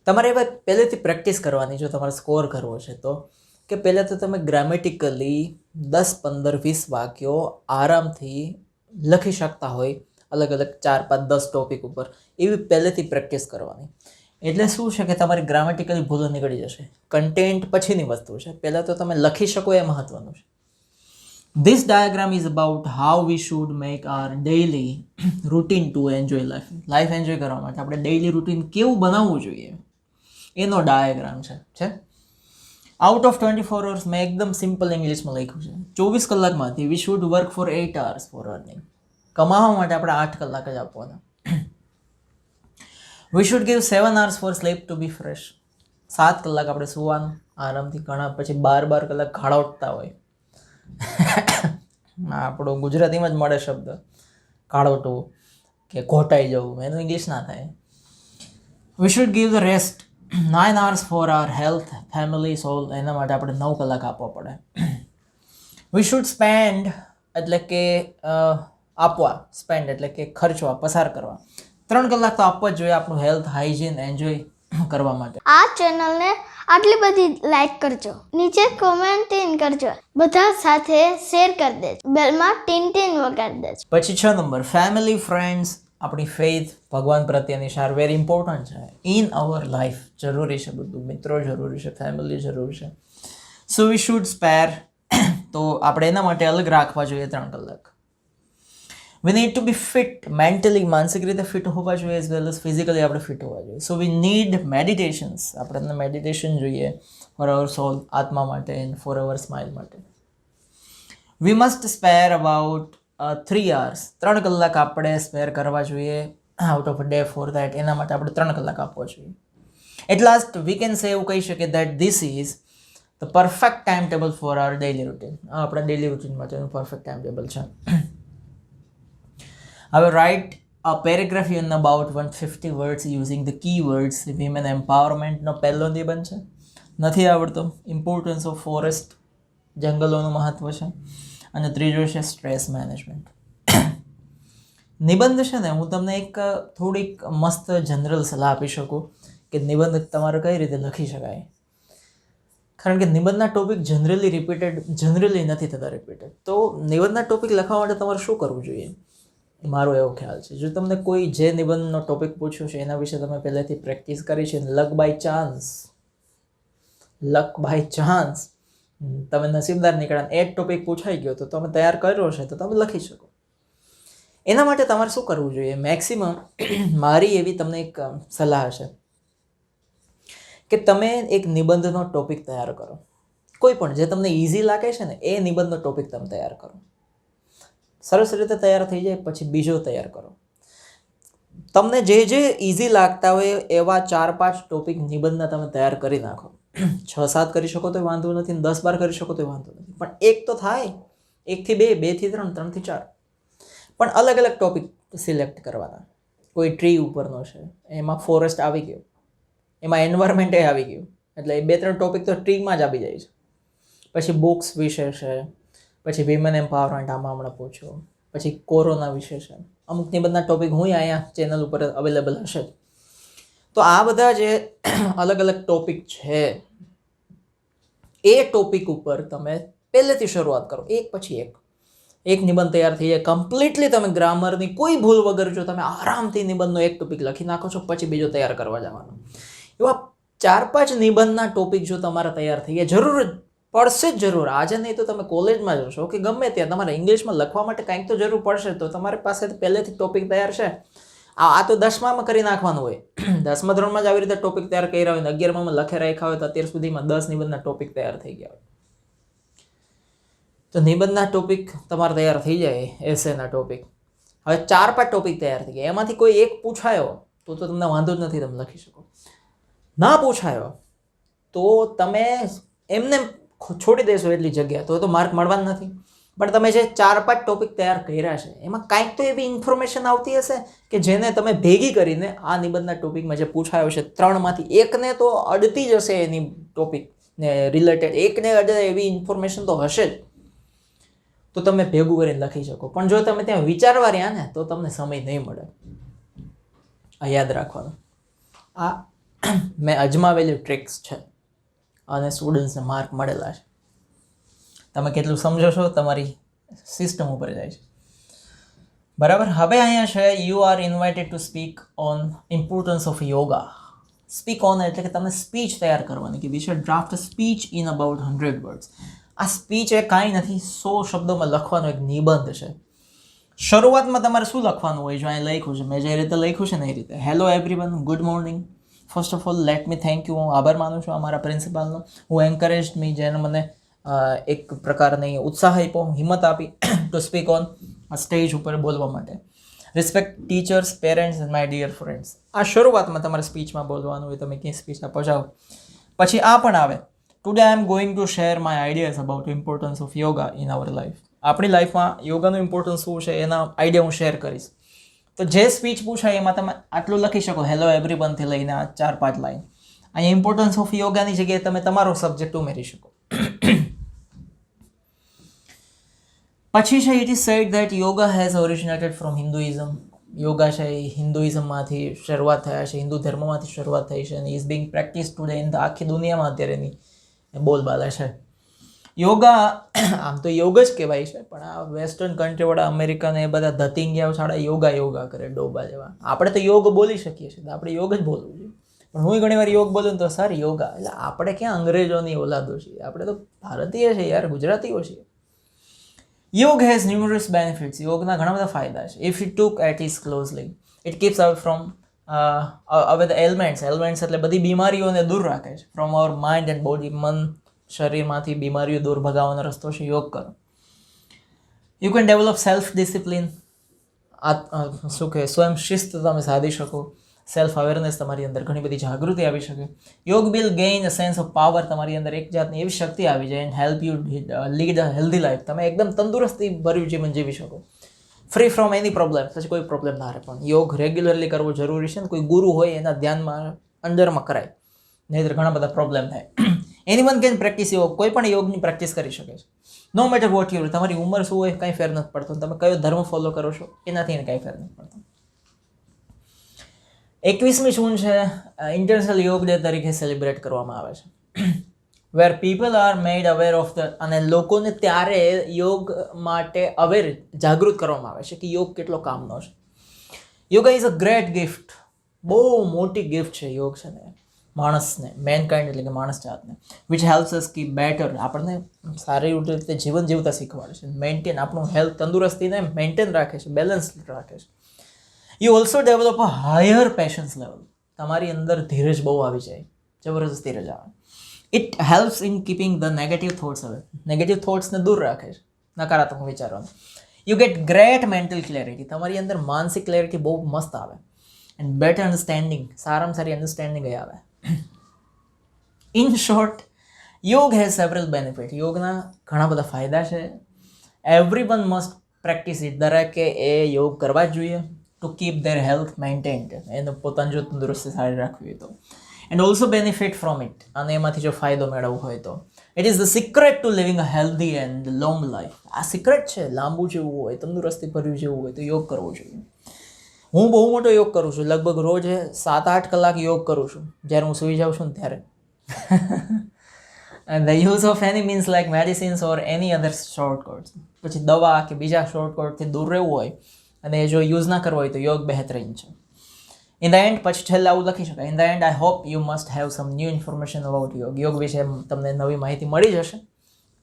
Speaker 1: તમારે એવા પહેલેથી પ્રેક્ટિસ કરવાની. જો તમારે સ્કોર કરવો છે તો કે પહેલાં તો તમે ગ્રામેટિકલી 10, 15, 20 વાક્યો આરામથી લખી શકતા હોય, અલગ અલગ 4, 5, 10 ટોપિક ઉપર. એવી પહેલેથી પ્રેક્ટિસ કરવાની. એટલે શું છે કે તમારી ગ્રામેટિકલી ભૂલો નીકળી જશે. કન્ટેન્ટ પછીની વસ્તુ છે, પહેલાં તો તમે લખી શકો એ મહત્વનું છે. This diagram is about how we should make our daily routine to enjoy life. Life enjoy કરવા માટે આપણે ડેઇલી રૂટીન કેવું બનાવવું જોઈએ એનો ડાયાગ્રામ છે. આઉટ ઓફ 24 hours મેં એકદમ સિમ્પલ ઇંગ્લિશમાં લખ્યું છે. 24 કલાકમાંથી we should work for 8 hours for earning. કમાવા માટે આપણે 8 કલાક જ આપવાના. We should give 7 hours for sleep to be fresh. 7 કલાક આપણે સુવાનું આરામથી. ઘણા પછી 12 કલાક ખાડાવતા હોય. આપણો ગુજરાતીમાં જ મળે શબ્દ કાળોટવું કે ઘોટાઈ જવું, એનું ઇંગ્લિશ ના થાય. We should give the rest 9 hours for our health, family, soul. એના માટે આપણે 9 કલાક આપવા પડે. વી શુડ સ્પેન્ડ એટલે કે આપવા, સ્પેન્ડ એટલે કે ખર્ચવા, પસાર કરવા. 3 કલાક તો આપવા જ જોઈએ આપણું હેલ્થ, હાઇજીન, એન્જોય કરવા માટે.
Speaker 2: આ ચેનલને આટલી બધી લાઈક કરજો, નીચે કોમેન્ટ કરજો, બધા સાથે શેર કરી દેજો, બેલમાં ટીન વગાડી દેજો.
Speaker 1: પછી 6 નંબર ફેમિલી, ફ્રેન્ડ્સ, આપણી ફેથ, ભગવાન પ્રત્યેની શાર વેરી ઇમ્પોર્ટન્ટ છે ઇન અવર લાઈફ. જરૂરી છે બધું. મિત્રો જરૂરી છે, ફેમિલી જરૂરી છે. So we should spare. તો આપણે એના માટે અલગ રાખવા જોઈએ 3 કલાક. We need to be fit mentally, માનસિક રીતે ફિટ હોવા જોઈએ, એઝ વેલ એઝ ફિઝિકલી આપણે ફિટ હોવા જોઈએ. So we need meditations. આપણને મેડિટેશન જોઈએ ફોર અવર સોલ, આત્મા માટે, એન્ડ ફોર અવર સ્માઇલ માટે. We must spare about 3 hours. 3 કલાક આપણે સ્પેર કરવા જોઈએ out of day for that. એના માટે આપણે 3 કલાક આપવા જોઈએ. At last we can say, એવું કહી શકીએ that this is the perfect time table for our daily routine. આપણા ડેઇલી રૂટીન માટેનું પરફેક્ટ ટાઈમ ટેબલ છે. હવે write a paragraph in about 150 words using the key words. Women એમ્પાવરમેન્ટનો પહેલો નિબંધ છે, નથી આવડતો. ઇમ્પોર્ટન્સ ઓફ ફોરેસ્ટ, જંગલોનું મહત્વ છે. અને ત્રીજો છે સ્ટ્રેસ મેનેજમેન્ટ. નિબંધ છે ને, હું તમને એક થોડીક મસ્ત જનરલ સલાહ આપી શકું કે નિબંધ તમારે કઈ રીતે લખી શકાય. કારણ કે નિબંધના ટોપિક જનરલી નથી થતા રિપીટેડ. તો નિબંધના ટોપિક લખવા માટે તમારે શું કરવું જોઈએ, મારો એવો ખ્યાલ છે. જો તમને કોઈ જે નિબંધનો ટોપિક પૂછ્યો છે એના વિશે તમે પહેલેથી પ્રેક્ટિસ કરી છે, લક બાય ચાન્સ તમે નસીબદાર નીકળ્યા, એ જ ટોપિક પૂછાઈ ગયો તો તમે તૈયાર કર્યો છે તો તમે લખી શકો. એના માટે તમારે શું કરવું જોઈએ? મેક્સિમમ મારી એવી તમને એક સલાહ છે કે તમે એક નિબંધનો ટોપિક તૈયાર કરો. કોઈ પણ જે તમને ઇઝી લાગે છે ને એ નિબંધનો ટોપિક તમે તૈયાર કરો. સરસ રીતે તૈયાર થઈ જાય પછી બીજો તૈયાર કરો. તમને જે ઇઝી લાગતા હોય એવા 4-5 ટોપિક નિબંધના તમે તૈયાર કરી નાખો. 6-7 કરી શકો તો વાંધો નથી, 10-12 કરી શકો તો વાંધો નથી, પણ એક તો થાય. 1 થી 2, 2 થી 3, 3 થી 4. પણ અલગ અલગ ટોપિક સિલેક્ટ કરવાના. કોઈ ટ્રી ઉપરનો છે, એમાં ફોરેસ્ટ આવી ગયો, એમાં એન્વાયરમેન્ટ આવી ગયું, એટલે એ 2-3 ટોપિક તો ટ્રીમાં જ આવી જાય છે. પછી બુક્સ વિશે છે, પછી વિમેન એમ્પાવરમેન્ટ આમાં હમણાં પૂછ્યો, પછી કોરોના વિશે છે. અમુક નિબંધના ટોપિક હું અહીંયા ચેનલ ઉપર અવેલેબલ હશે. તો આ બધા જે અલગ અલગ ટોપિક છે એ ટોપિક ઉપર તમે પહેલેથી શરૂઆત કરો, એક પછી એક નિબંધ તૈયાર થઈ જાય. કમ્પ્લીટલી તમે ગ્રામરની કોઈ ભૂલ વગર જો તમે આરામથી નિબંધનો એક ટોપિક લખી નાખો છો, પછી બીજો તૈયાર કરવા જવાનો. એવા 4-5 નિબંધના ટોપિક જો તમારા તૈયાર થઈ ગયા, જરૂર પડશે જ જરૂર. આજે નહીં તો તમે કોલેજમાં જશો કે ગમે ત્યાં તમારે ઇંગ્લિશમાં લખવા માટે કાંઈક તો જરૂર પડશે. તો તમારી પાસે પહેલેથી ટોપિક તૈયાર છે. આ તો 10મામાં કરી નાખવાનું હોય. 10મા ધોરણમાં જ આવી રીતે ટોપિક તૈયાર કર્યા હોય ને 11મામાં લખે રાખ્યા હોય તો અત્યાર સુધીમાં 10 નિબંધના ટોપિક તૈયાર થઈ ગયા હોય. તો નિબંધના ટોપિક તમારે તૈયાર થઈ જાય, એસેના ટોપિક. હવે 4-5 ટોપિક તૈયાર થઈ ગયા, એમાંથી કોઈ એક પૂછાયો તો તમને વાંધો જ નથી, તમે લખી શકો. ના પૂછાયો તો તમે એમને છોડી દેશો એટલી જગ્યા, તો માર્ક મળવાના નથી. પણ તમે જે 4-5 ટોપિક તૈયાર કર્યા છે એમાં કાંઈક તો એવી ઇન્ફોર્મેશન આવતી હશે કે જેને તમે ભેગી કરીને આ નિબંધના ટોપિકમાં જે પૂછાયો છે 3માંથી એકને તો અડતી જ હશે, એની ટોપિકને રિલેટેડ એકને અડે એવી ઇન્ફોર્મેશન તો હશે જ. તો તમે ભેગું કરીને લખી શકો. પણ જો તમે ત્યાં વિચારવા રહ્યા ને તો તમને સમય નહીં મળે. આ યાદ રાખવાનું. આ મેં અજમાવેલી ટ્રિક્સ છે અને સ્ટુડન્ટ્સને માર્ક મળેલા છે. તમે કેટલું સમજો છો તમારી સિસ્ટમ ઉપર જાય છે. બરાબર. હવે અહીંયા છે you are invited two speak on importance of yoga. Speak on એટલે કે તમે સ્પીચ તૈયાર કરવાની કે we should draft a speech in about 100 words. આ સ્પીચ એ કાંઈ નથી, 100 શબ્દોમાં લખવાનો એક નિબંધ છે. શરૂઆતમાં તમારે શું લખવાનું હોય? જો અહીં લખ્યું છે, મેં જે રીતે લખ્યું છે ને એ રીતે. Hello everyone, good morning. First of all let me thank you. હું આભાર માનું છું અમારા પ્રિન્સિપાલનો, હું એન્કરેજ મી, જેને મને એક પ્રકારની ઉત્સાહ આપ્યો, હિંમત આપી ટુ સ્પીક ઓન આ સ્ટેજ ઉપર બોલવા માટે. Respect teachers, parents and my dear friends. આ શરૂઆતમાં તમારે સ્પીચમાં બોલવાનું હોય. તમે ક્યાંય સ્પીચ આપો જાઓ. પછી આ પણ આવે, today I am going to share my ideas about importance of yoga in our life. આપણી લાઈફમાં યોગાનું ઇમ્પોર્ટન્સ શું છે એના આઈડિયા હું શેર કરીશ. તો જે સ્પીચ પૂછાય એમાં તમે આટલું લખી શકો, હેલો એવરીવનથી લઈને આ 4-5 લાઈન. અહીંયા ઇમ્પોર્ટન્સ ઓફ યોગાની જગ્યાએ તમે તમારો સબ્જેક્ટ ઉમેરી શકો. પછી છે, it is said that yoga has originated from Hinduism. Yoga છે એ હિન્દુઇઝમમાંથી શરૂઆત થયા છે, હિન્દુ ધર્મમાંથી શરૂઆત થઈ છે અને is Bing practice today in the આખી દુનિયામાં અત્યારે એની બોલબાલા છે. યોગા આમ તો યોગ જ કહેવાય છે, પણ આ વેસ્ટર્ન કન્ટ્રીવાળા અમેરિકન એ બધા ધતિંગિયાઓ છાડા યોગા કરે ડોબા જેવા. આપણે તો યોગ બોલી શકીએ છીએ, તો આપણે યોગ જ બોલવું જોઈએ. પણ હું ઘણી વાર યોગ બોલું તો સર યોગા, એટલે આપણે ક્યાં અંગ્રેજોની ઓલાદો છીએ? આપણે તો ભારતીય છીએ યાર, ગુજરાતીઓ છીએ. યોગ હેઝ ન્યુમરસ બેનિફિટ્સ. યોગના ઘણા બધા ફાયદા છે. If you took at is closely, it keeps out from હવે ધ એલમેન્ટ્સ. એલમેન્ટ્સ એટલે બધી બીમારીઓને દૂર રાખે છે from our mind and body. મન શરીરમાંથી બીમારીઓ દૂર ભગાવવાનો રસ્તો છે યોગ કરો. You can develop self discipline. શું કહે, સ્વયં શિસ્ત તમે સાધી શકો. સેલ્ફ અવેરનેસ, તમારી અંદર ઘણી બધી જાગૃતિ આવી શકે. યોગ will gain a sense of power. તમારી અંદર એક જાતની એવી શક્તિ આવી જાય and help you lead a healthy life. તમે એકદમ તંદુરસ્તી ભર્યું જીવન જીવી શકો, ફ્રી ફ્રોમ એની પ્રોબ્લેમ. પછી કોઈ પ્રોબ્લેમ ના રહે. પણ યોગ રેગ્યુલરલી કરવો જરૂરી છે ને કોઈ ગુરુ હોય એના ધ્યાનમાં અંદરમાં કરાય, નહીંતર ઘણા બધા પ્રોબ્લેમ થાય. એનીવન કેન પ્રેક્ટિસ યોગ. કોઈ પણ યોગની પ્રેક્ટિસ કરી શકે છે. No matter what you. તમારી ઉંમર શું હોય કાંઈ ફેર નથી પડતો. તમે કયો ધર્મ ફોલો કરો છો એનાથી એને કાંઈ ફેર નથી પડતો. 21મી જૂન છે ઇન્ટરનેશનલ યોગ ડે તરીકે સેલિબ્રેટ કરવામાં આવે છે, where people are made aware of the. અને લોકોને ત્યારે યોગ માટે જાગૃત કરવામાં આવે છે કે યોગ કેટલો કામનો છે. Yoga is a great gift. બહુ મોટી ગિફ્ટ છે યોગ છે ને માણસને, મેનકાઇન્ડ એટલે કે માણસ જાતને. Which helps us keep better. આપણને સારી રીતે જીવન જીવતા શીખવાડે છે. મેન્ટેન આપણું હેલ્થ, તંદુરસ્તીને મેન્ટેન રાખે છે, બેલેન્સ રાખે છે. You also develop a higher patience level. તમારી અંદર ધીરજ બહુ આવી જાય, જબરજસ્ત ધીરજ આવે. It helps in keeping the negative thoughts away. Negative થોટ્સને દૂર રાખે છે, નકારાત્મક વિચારોને. You get great mental clarity. તમારી અંદર માનસિક ક્લેરિટી બહુ મસ્ત આવે. And better understanding. સારામાં સારી અન્ડરસ્ટેન્ડિંગ એ આવે. In short, yoga has several benefit. યોગના ઘણા બધા ફાયદા છે. Everyone must practise it. દરેકે એ યોગ કરવા જ જોઈએ to keep their health maintained. એને પોતાની જો તંદુરસ્તી સારી રાખવી હોય તો. And also benefit from it. અને એમાંથી જો ફાયદો મેળવવો હોય તો. It is the secret to living a healthy and long life. આ સિક્રેટ છે. લાંબુ જેવું હોય, તંદુરસ્તી ભર્યું જેવું હોય તો યોગ કરવો જોઈએ. હું બહુ મોટો યોગ કરું છું. લગભગ રોજ 7-8 કલાક યોગ કરું છું જ્યારે હું સૂઈ જાઉં છું ને ત્યારે. And the use of any means like medicines or any other shortcuts. પછી દવા કે બીજા શોર્ટકટથી દૂર રહેવું હોય અને જો યુઝ ના કરવો હોય તો યોગ બહેતરીન છે. ઇન ધ એન્ડ, પછી છેલ્લે આવું લખી શકાય, in the end I hope you must have some new information about yoga. યોગ વિશે તમને નવી માહિતી મળી જશે.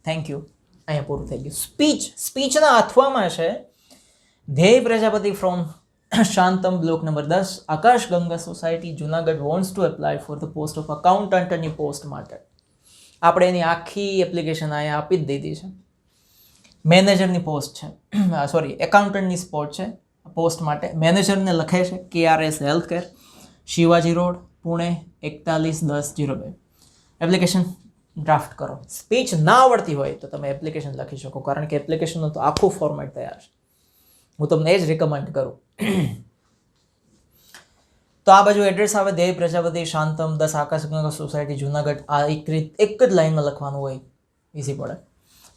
Speaker 1: Thank you. અહીંયા પૂરું થઈ ગયું. સ્પીચના અથવામાં છે Dhyey Prajapati from Shantam block number 10, Akash Ganga society, Junagadh wants to apply for the post of અકાઉન્ટન્ટની પોસ્ટ માટે. આપણે એની આખી એપ્લિકેશન અહીંયા આપી જ દીધી છે. મેનેજરની પોસ્ટ છે, સોરી એકાઉન્ટન્ટની સ્પોટ છે પોસ્ટ માટે. મેનેજરને લખે છે KRS health care, Shivaji road, Pune 411002. Application draft કરો. સ્પીચ ના આવડતી હોય તો તમે એપ્લિકેશન લખી શકો, કારણ કે એપ્લિકેશનનું તો આખું ફોર્મેટ તૈયાર છે. હું તમને એ જ રિકમેન્ડ કરું. તો આ બાજુ એડ્રેસ આવે ધ્યેય પ્રજાપતિ, શાંતમ 10, આકાશ ગંગા સોસાયટી, જુનાગઢ. આ એક જ લાઇનમાં લખવાનું હોય, ઇઝી પડે.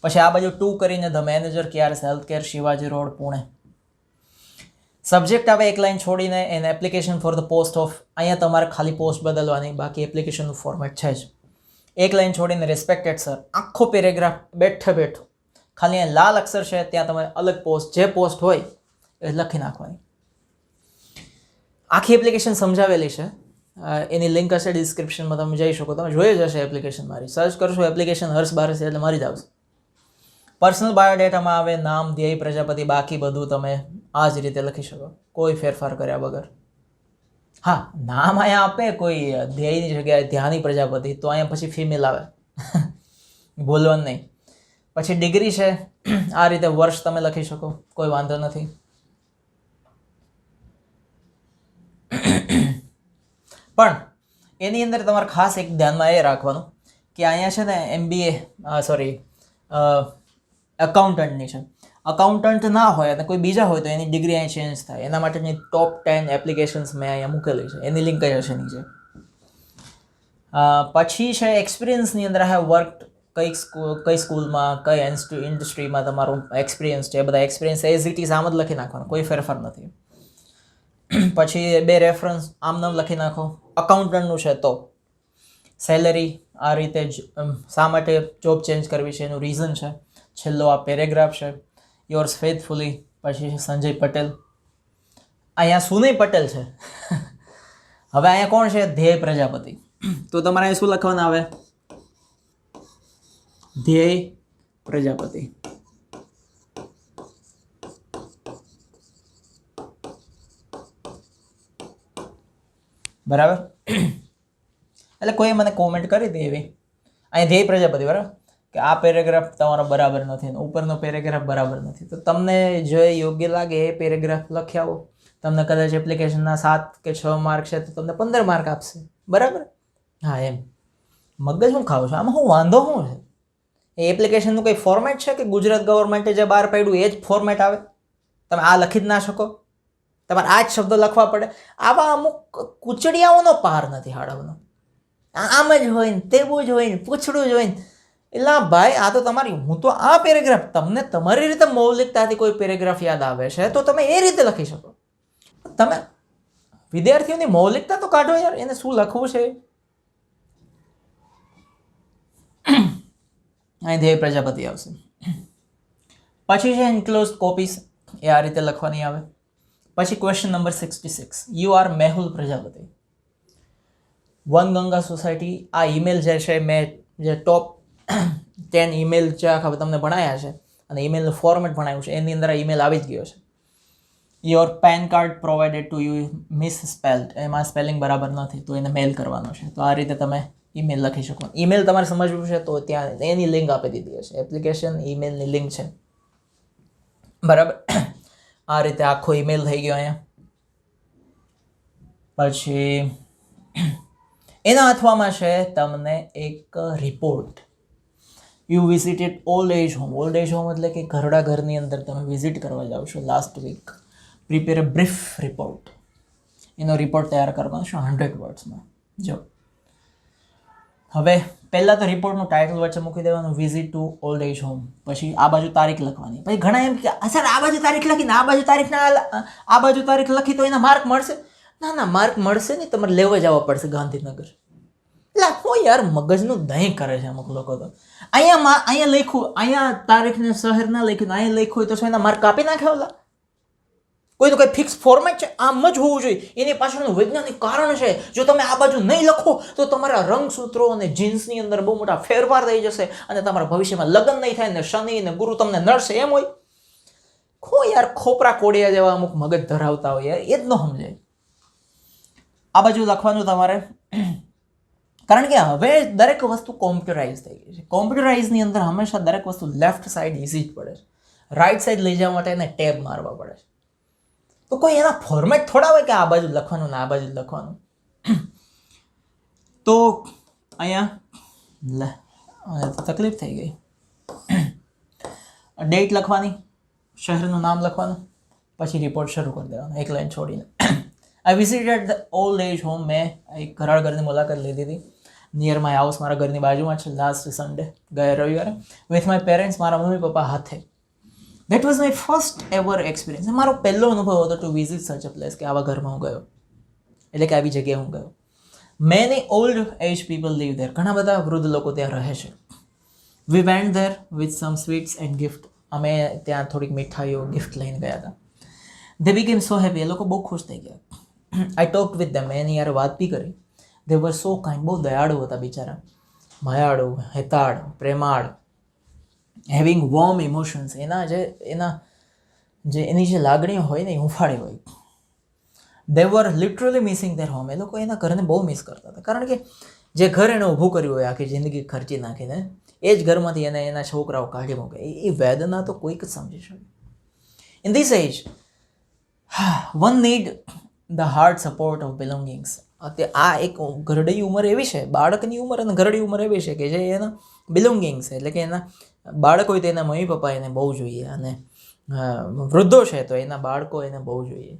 Speaker 1: પછી આ બાજુ 2 કરીને the manager, KRS health care, Shivaji road, Pune. Subject આવે એક લાઇન છોડીને N application for the post of. અહીંયા તમારે ખાલી પોસ્ટ બદલવાની, બાકી એપ્લિકેશનનું ફોર્મેટ છે જ. એક લાઇન છોડીને રિસ્પેક્ટેડ સર, આખો પેરેગ્રાફ બેઠો ખાલી અહીંયા લાલ અક્ષર છે ત્યાં તમારે અલગ પોસ્ટ, જે પોસ્ટ હોય એ લખી નાખવાની. આખી એપ્લિકેશન સમજાવેલી છે, એની લિંક હશે ડિસ્ક્રિપ્શનમાં, તમે જઈ શકો, તમે જોઈ જ હશે એપ્લિકેશન મારી. સર્ચ કરશો એપ્લિકેશન હર્ષ બારસે એટલે મળી જ આવશે. પર્સનલ બાયોડેટામાં આવે નામ, ધ્યેય પ્રજાપતિ, બાકી બધું તમે આ જ રીતે લખી શકો, કોઈ ફેરફાર કર્યા વગર. હા, નામ અહીંયા આપે કોઈ ધ્યેયની જગ્યાએ ધ્યાની પ્રજાપતિ, તો અહીંયા પછી ફિમેલ આવે, ભૂલવાનું નહીં. પછી ડિગ્રી છે, આ રીતે વર્ષ તમે લખી શકો, કોઈ વાંધો નથી. પણ એની અંદર તમારે ખાસ એક ધ્યાનમાં એ રાખવાનું કે અહીંયા છે ને એકાઉન્ટન્ટની છે. અકાઉન્ટન્ટ ના હોય અને કોઈ બીજા હોય તો એની ડિગ્રી અહીં ચેન્જ થાય. એના માટેની ટોપ 10 એપ્લિકેશન્સ મેં અહીંયા મૂકેલી છે, એની લિંક કઈ હશે નીચે. પછી છે એક્સપિરિયન્સની અંદર આઈ હેવ વર્કડ, કઈ સ્કૂલમાં, કઈ ઇન્ડસ્ટ્રીમાં તમારો એક્સપિરિયન્સ છે, એ બધા એક્સપિરિયન્સ એઝ ઇટ ઇઝ આમ જ લખી નાખવાનો, કોઈ ફેરફાર નથી. પછી 2 રેફરન્સ આમ નામ લખી નાખો. અકાઉન્ટન્ટનું છે તો સેલરી, આ રીતે જ શા માટે જોબ ચેન્જ કરવી છે એનું રીઝન છે. છેલ્લો આ પેરેગ્રાફ છે, યોર્સ ફેથફુલી. પછી સંજય પટેલ, અહીંયા સુનય પટેલ છે. હવે અહીંયા કોણ છે? ધ્યેય પ્રજાપતિ. તો તમારે અહીં શું લખવાના આવે? ધ્યેય પ્રજાપતિ. બરાબર. એટલે કોઈ મને કોમેન્ટ કરી હતી એવી, અહીં ધ્યેય પ્રજાપતિ, બરાબર, કે આ પેરેગ્રાફ તમારો બરાબર નથી, ઉપરનો પેરેગ્રાફ બરાબર નથી, તો તમને જે યોગ્ય લાગે એ પેરેગ્રાફ લખી આવો. તમને કદાચ એપ્લિકેશનના 7 કે 6 માર્ક છે તો તમને 15 માર્ક આપશે, બરાબર. હા, એમ મગજ શું ખાવ છો? આમાં શું વાંધો શું છે? એ એપ્લિકેશનનું કંઈ ફોર્મેટ છે કે ગુજરાત ગવર્મેન્ટે જે બહાર પાડ્યું એ જ ફોર્મેટ આવે? તમે આ લખી જ ના શકો? તમારે આ જ શબ્દો લખવા પડે? આવા અમુક કુચડિયાઓનો પાર નથી હાડવનો. આમ જ હોય ને, તેવું જ હોય ને, પૂછડું જ હોય ને. એટલે ભાઈ, આ તો તમારી, હું તો આ પેરેગ્રાફ, તમને તમારી રીતે મૌલિકતાથી કોઈ પેરેગ્રાફ યાદ આવે છે તો તમે એ રીતે લખી શકો. તમે વિદ્યાર્થીઓની મૌલિકતા તો કાઢો યાર, એને શું લખવું છે. અહીં ધ્યેય પ્રજાપતિ આવશે. પછી છે એન્ક્લોઝડ કોપીસ, એ આ રીતે લખવાની આવે. પછી question number 66, you are Mehul Prajapati, Vanganga society. આ ઈમેલ જે છે મેં જે ટોપ 10 ઈમેલ જે આખા તમને ભણાયા છે અને ઈમેલનું ફોર્મેટ ભણાવ્યું છે એની અંદર આ ઈમેલ આવી જ ગયો છે. Your PAN card provided to you miss spelled, એમાં સ્પેલિંગ બરાબર નથી તો એને મેલ કરવાનો છે. તો આ રીતે તમે ઈમેલ લખી શકો. ઈમેલ તમારે સમજવું છે તો ત્યાં એની લિંક આપી દીધી હશે, એપ્લિકેશન ઈમેલની લિંક છે, બરાબર. આ રીતે આખો ઈમેલ થઈ ગયો અહીંયા. પછી એના અથવામાં છે તમને એક report. You visited old age home. Old age home એટલે કે ઘરડા ઘરની અંદર તમે વિઝિટ કરવા જાઓ છો last week. Prepare a brief report. એનો રિપોર્ટ તૈયાર કરવાનો છે 100 વર્ડ્સમાં. જો હવે પહેલાં તો રિપોર્ટનું ટાઇટલ વચ્ચે મૂકી દેવાનું, visit to old age home. પછી આ બાજુ તારીખ લખવાની. પછી ઘણા એમ કે સર આ બાજુ તારીખ લખીને આ બાજુ તારીખ લખી તો એના માર્ક મળશે? ના, માર્ક મળશે નહીં, તમારે લેવા જવા પડશે ગાંધીનગર. એટલે હું યાર મગજનું દહીં કરે છે અમુક લોકો તો. અહીંયા લખ્યું, અહીંયા તારીખને શહેર ના લખ્યું, અહીંયા લખ્યું હોય તો શું એના માર્ક કાપી નાખે? ઓલા કોઈ તો કંઈ ફિક્સ ફોર્મેટ છે, આમ જ હોવું જોઈએ. એની પાછળનું વૈજ્ઞાનિક કારણ છે. જો તમે આ બાજુ નહીં લખો તો તમારા રંગસૂત્રો અને જીન્સની અંદર બહુ મોટા ફેરફાર થઈ જશે અને તમારા ભવિષ્યમાં લગ્ન નહીં થાય ને શનિ ને ગુરુ તમને નડશે. એમ હોય યાર, ખોપરા કોડિયા જેવા અમુક મગજ ધરાવતા હોય યાર, એ જ ન સમજાય. આ બાજુ લખવાનું તમારે, કારણ કે હવે દરેક વસ્તુ કોમ્પ્યુટરાઇઝ થઈ ગઈ છે. કોમ્પ્યુટરાઇઝની અંદર હંમેશા દરેક વસ્તુ લેફ્ટ સાઈડ ઇઝી જ પડે છે, રાઈટ સાઈડ લઈ જવા માટે એને ટેબ મારવા પડે છે. તો કોઈ એના ફોર્મેટ થોડા હોય કે આ બાજુ લખવાનું ને આ બાજુ લખવાનું. તો અહીંયા તકલીફ થઈ ગઈ. ડેટ લખવાની, શહેરનું નામ લખવાનું, પછી રિપોર્ટ શરૂ કરી દેવાનો એક લાઈન છોડીને. I visited the old age home. મેં એક ઘરાળ ઘરની મુલાકાત લીધી હતી. નિયર માય હાઉસ, મારા ઘરની બાજુમાં છે. લાસ્ટ સન્ડે, ગયા રવિવારે, વિથ માય પેરેન્ટ્સ, મારા મમ્મી પપ્પા હાથે. That was my first ever experience. મારો પહેલો અનુભવ હતો ટુ વિઝિટ સચ અ પ્લેસ, કે આવા ઘરમાં હું ગયો, એટલે કે આવી જગ્યાએ હું ગયો. Many old age people live there. ઘણા બધા વૃદ્ધ લોકો ત્યાં રહે છે. We went there with some sweets and gift. અમે ત્યાં થોડીક મીઠાઈઓ ગિફ્ટ લઈને ગયા હતા. દે બીકેમ સો હેપી. એ લોકો બહુ ખુશ થઈ ગયા. I talk with them. એની યાર વાત બી કરી. દે વર સો કાઇન્ડ, બહુ દયાળુ હતા બિચારા, માયાળુ, હેતાળ, પ્રેમાળ, હેવિંગ વોર્મ ઇમોશન્સ. એની જે લાગણીઓ હોય ને એ હુંફાળી હોય. દે વર લિટરલી મિસિંગ ધેર હોમ. એ લોકો એના ઘરને બહુ મિસ કરતા હતા, કારણ કે જે ઘર એને ઊભું કર્યું હોય આખી જિંદગી ખર્ચી નાખીને, એ જ ઘરમાંથી એને એના છોકરાઓ કાઢી મૂકે. એ વેદના તો કોઈક જ સમજી શકે. In this age one need the hard support of belongings. આ એક ઘરડી ઉંમર એવી છે, બાળકની ઉંમર અને ઘરડી ઉંમર એવી છે કે જે એના બિલોંગિંગ્સ છે, એટલે કે એના બાળક હોય તો એના મમ્મી પપ્પા એને બહુ જોઈએ, અને વૃદ્ધો છે તો એના બાળકો એને બહુ જોઈએ.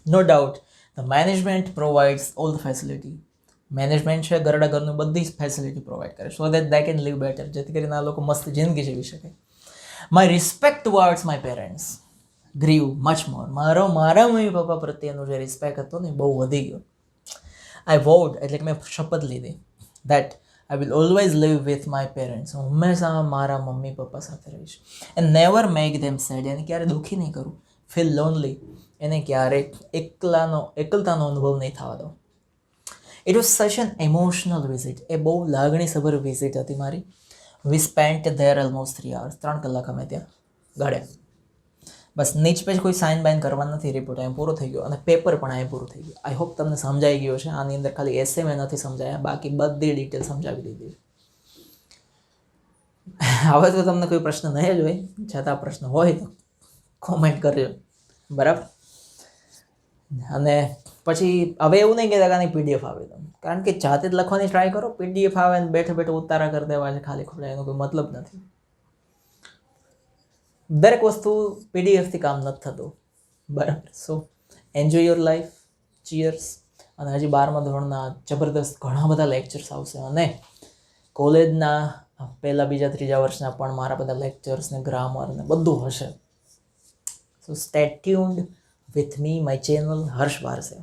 Speaker 1: No doubt the management provides all the facility. Management છે ઘરડા ઘરનું બધી જ ફેસિલિટી પ્રોવાઈડ કરે, so that they can live better, જેથી કરીને આ લોકો મસ્ત જિંદગી જીવી શકે. My respect towards my parents grieve much more. મારા મમ્મી પપ્પા પ્રત્યેનો જે રિસ્પેક્ટ હતો ને બહુ વધી ગયો. આઈ વોડ, એટલે કે મેં શપથ લીધી, that I will always live with my parents. હું હંમેશા મારા મમ્મી પપ્પા સાથે રહીશ. And never make them sad. એને ક્યારે દુઃખી નહીં કરું. Feel lonely. એને ક્યારેક એકલતાનો અનુભવ નહીં થવા દો. It was such an emotional visit. એ બહુ લાગણીસભર વિઝિટ હતી મારી. We spent there almost 3 hours. 3 કલાક અમે ત્યાં ગાળ્યા. બસ નીચ પેજ કોઈ સાઇન બાઇન કરવા નથી, રિપોર્ટ અહીં પૂરો થઈ ગયો, અને પેપર પણ અહીં પૂરું થઈ ગયું. આઈ હોપ તમને સમજાઈ ગયો છે. આની અંદર ખાલી એસે મેં નથી સમજાયા, બાકી બધી ડિટેલ સમજાવી દીધી. હવે તો તમને કોઈ પ્રશ્ન નહીં જ હોય, છતાં પ્રશ્ન હોય તો કોમેન્ટ કરજો, બરાબર. અને પછી હવે એવું નહીં કહેતા કે આની પીડીએફ આવે તો, કારણ કે જાતે જ લખવાની ટ્રાય કરો. પીડીએફ આવે ને બેઠે બેઠે ઉતારા કરી દેવા છે ખાલી ખોટા, એનો કોઈ મતલબ નથી. દરેક વસ્તુ પીડીએફથી કામ નથી થતું, બરાબર. સો એન્જોય યોર લાઈફ, ચીયર્સ. અને હજી 12મા ધોરણના જબરદસ્ત ઘણા બધા લેક્ચર્સ આવશે, અને કોલેજના પહેલાં બીજા ત્રીજા વર્ષના પણ મારા બધા લેક્ચર્સ ને ગ્રામર ને બધું હશે. So stay tuned with me, my channel Harsh Warse.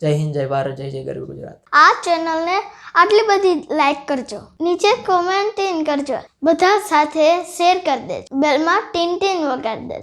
Speaker 1: જય હિન્દ, જય ભારત, જય જય ગરવી ગુજરાત.
Speaker 2: આ ચેનલને આટલી બધી લાઈક કરજો, નીચે કોમેન્ટ કરજો, બધા સાથે શેર કરી દેજો, બેલમાં ટીન ટીન વગાડી દેજો.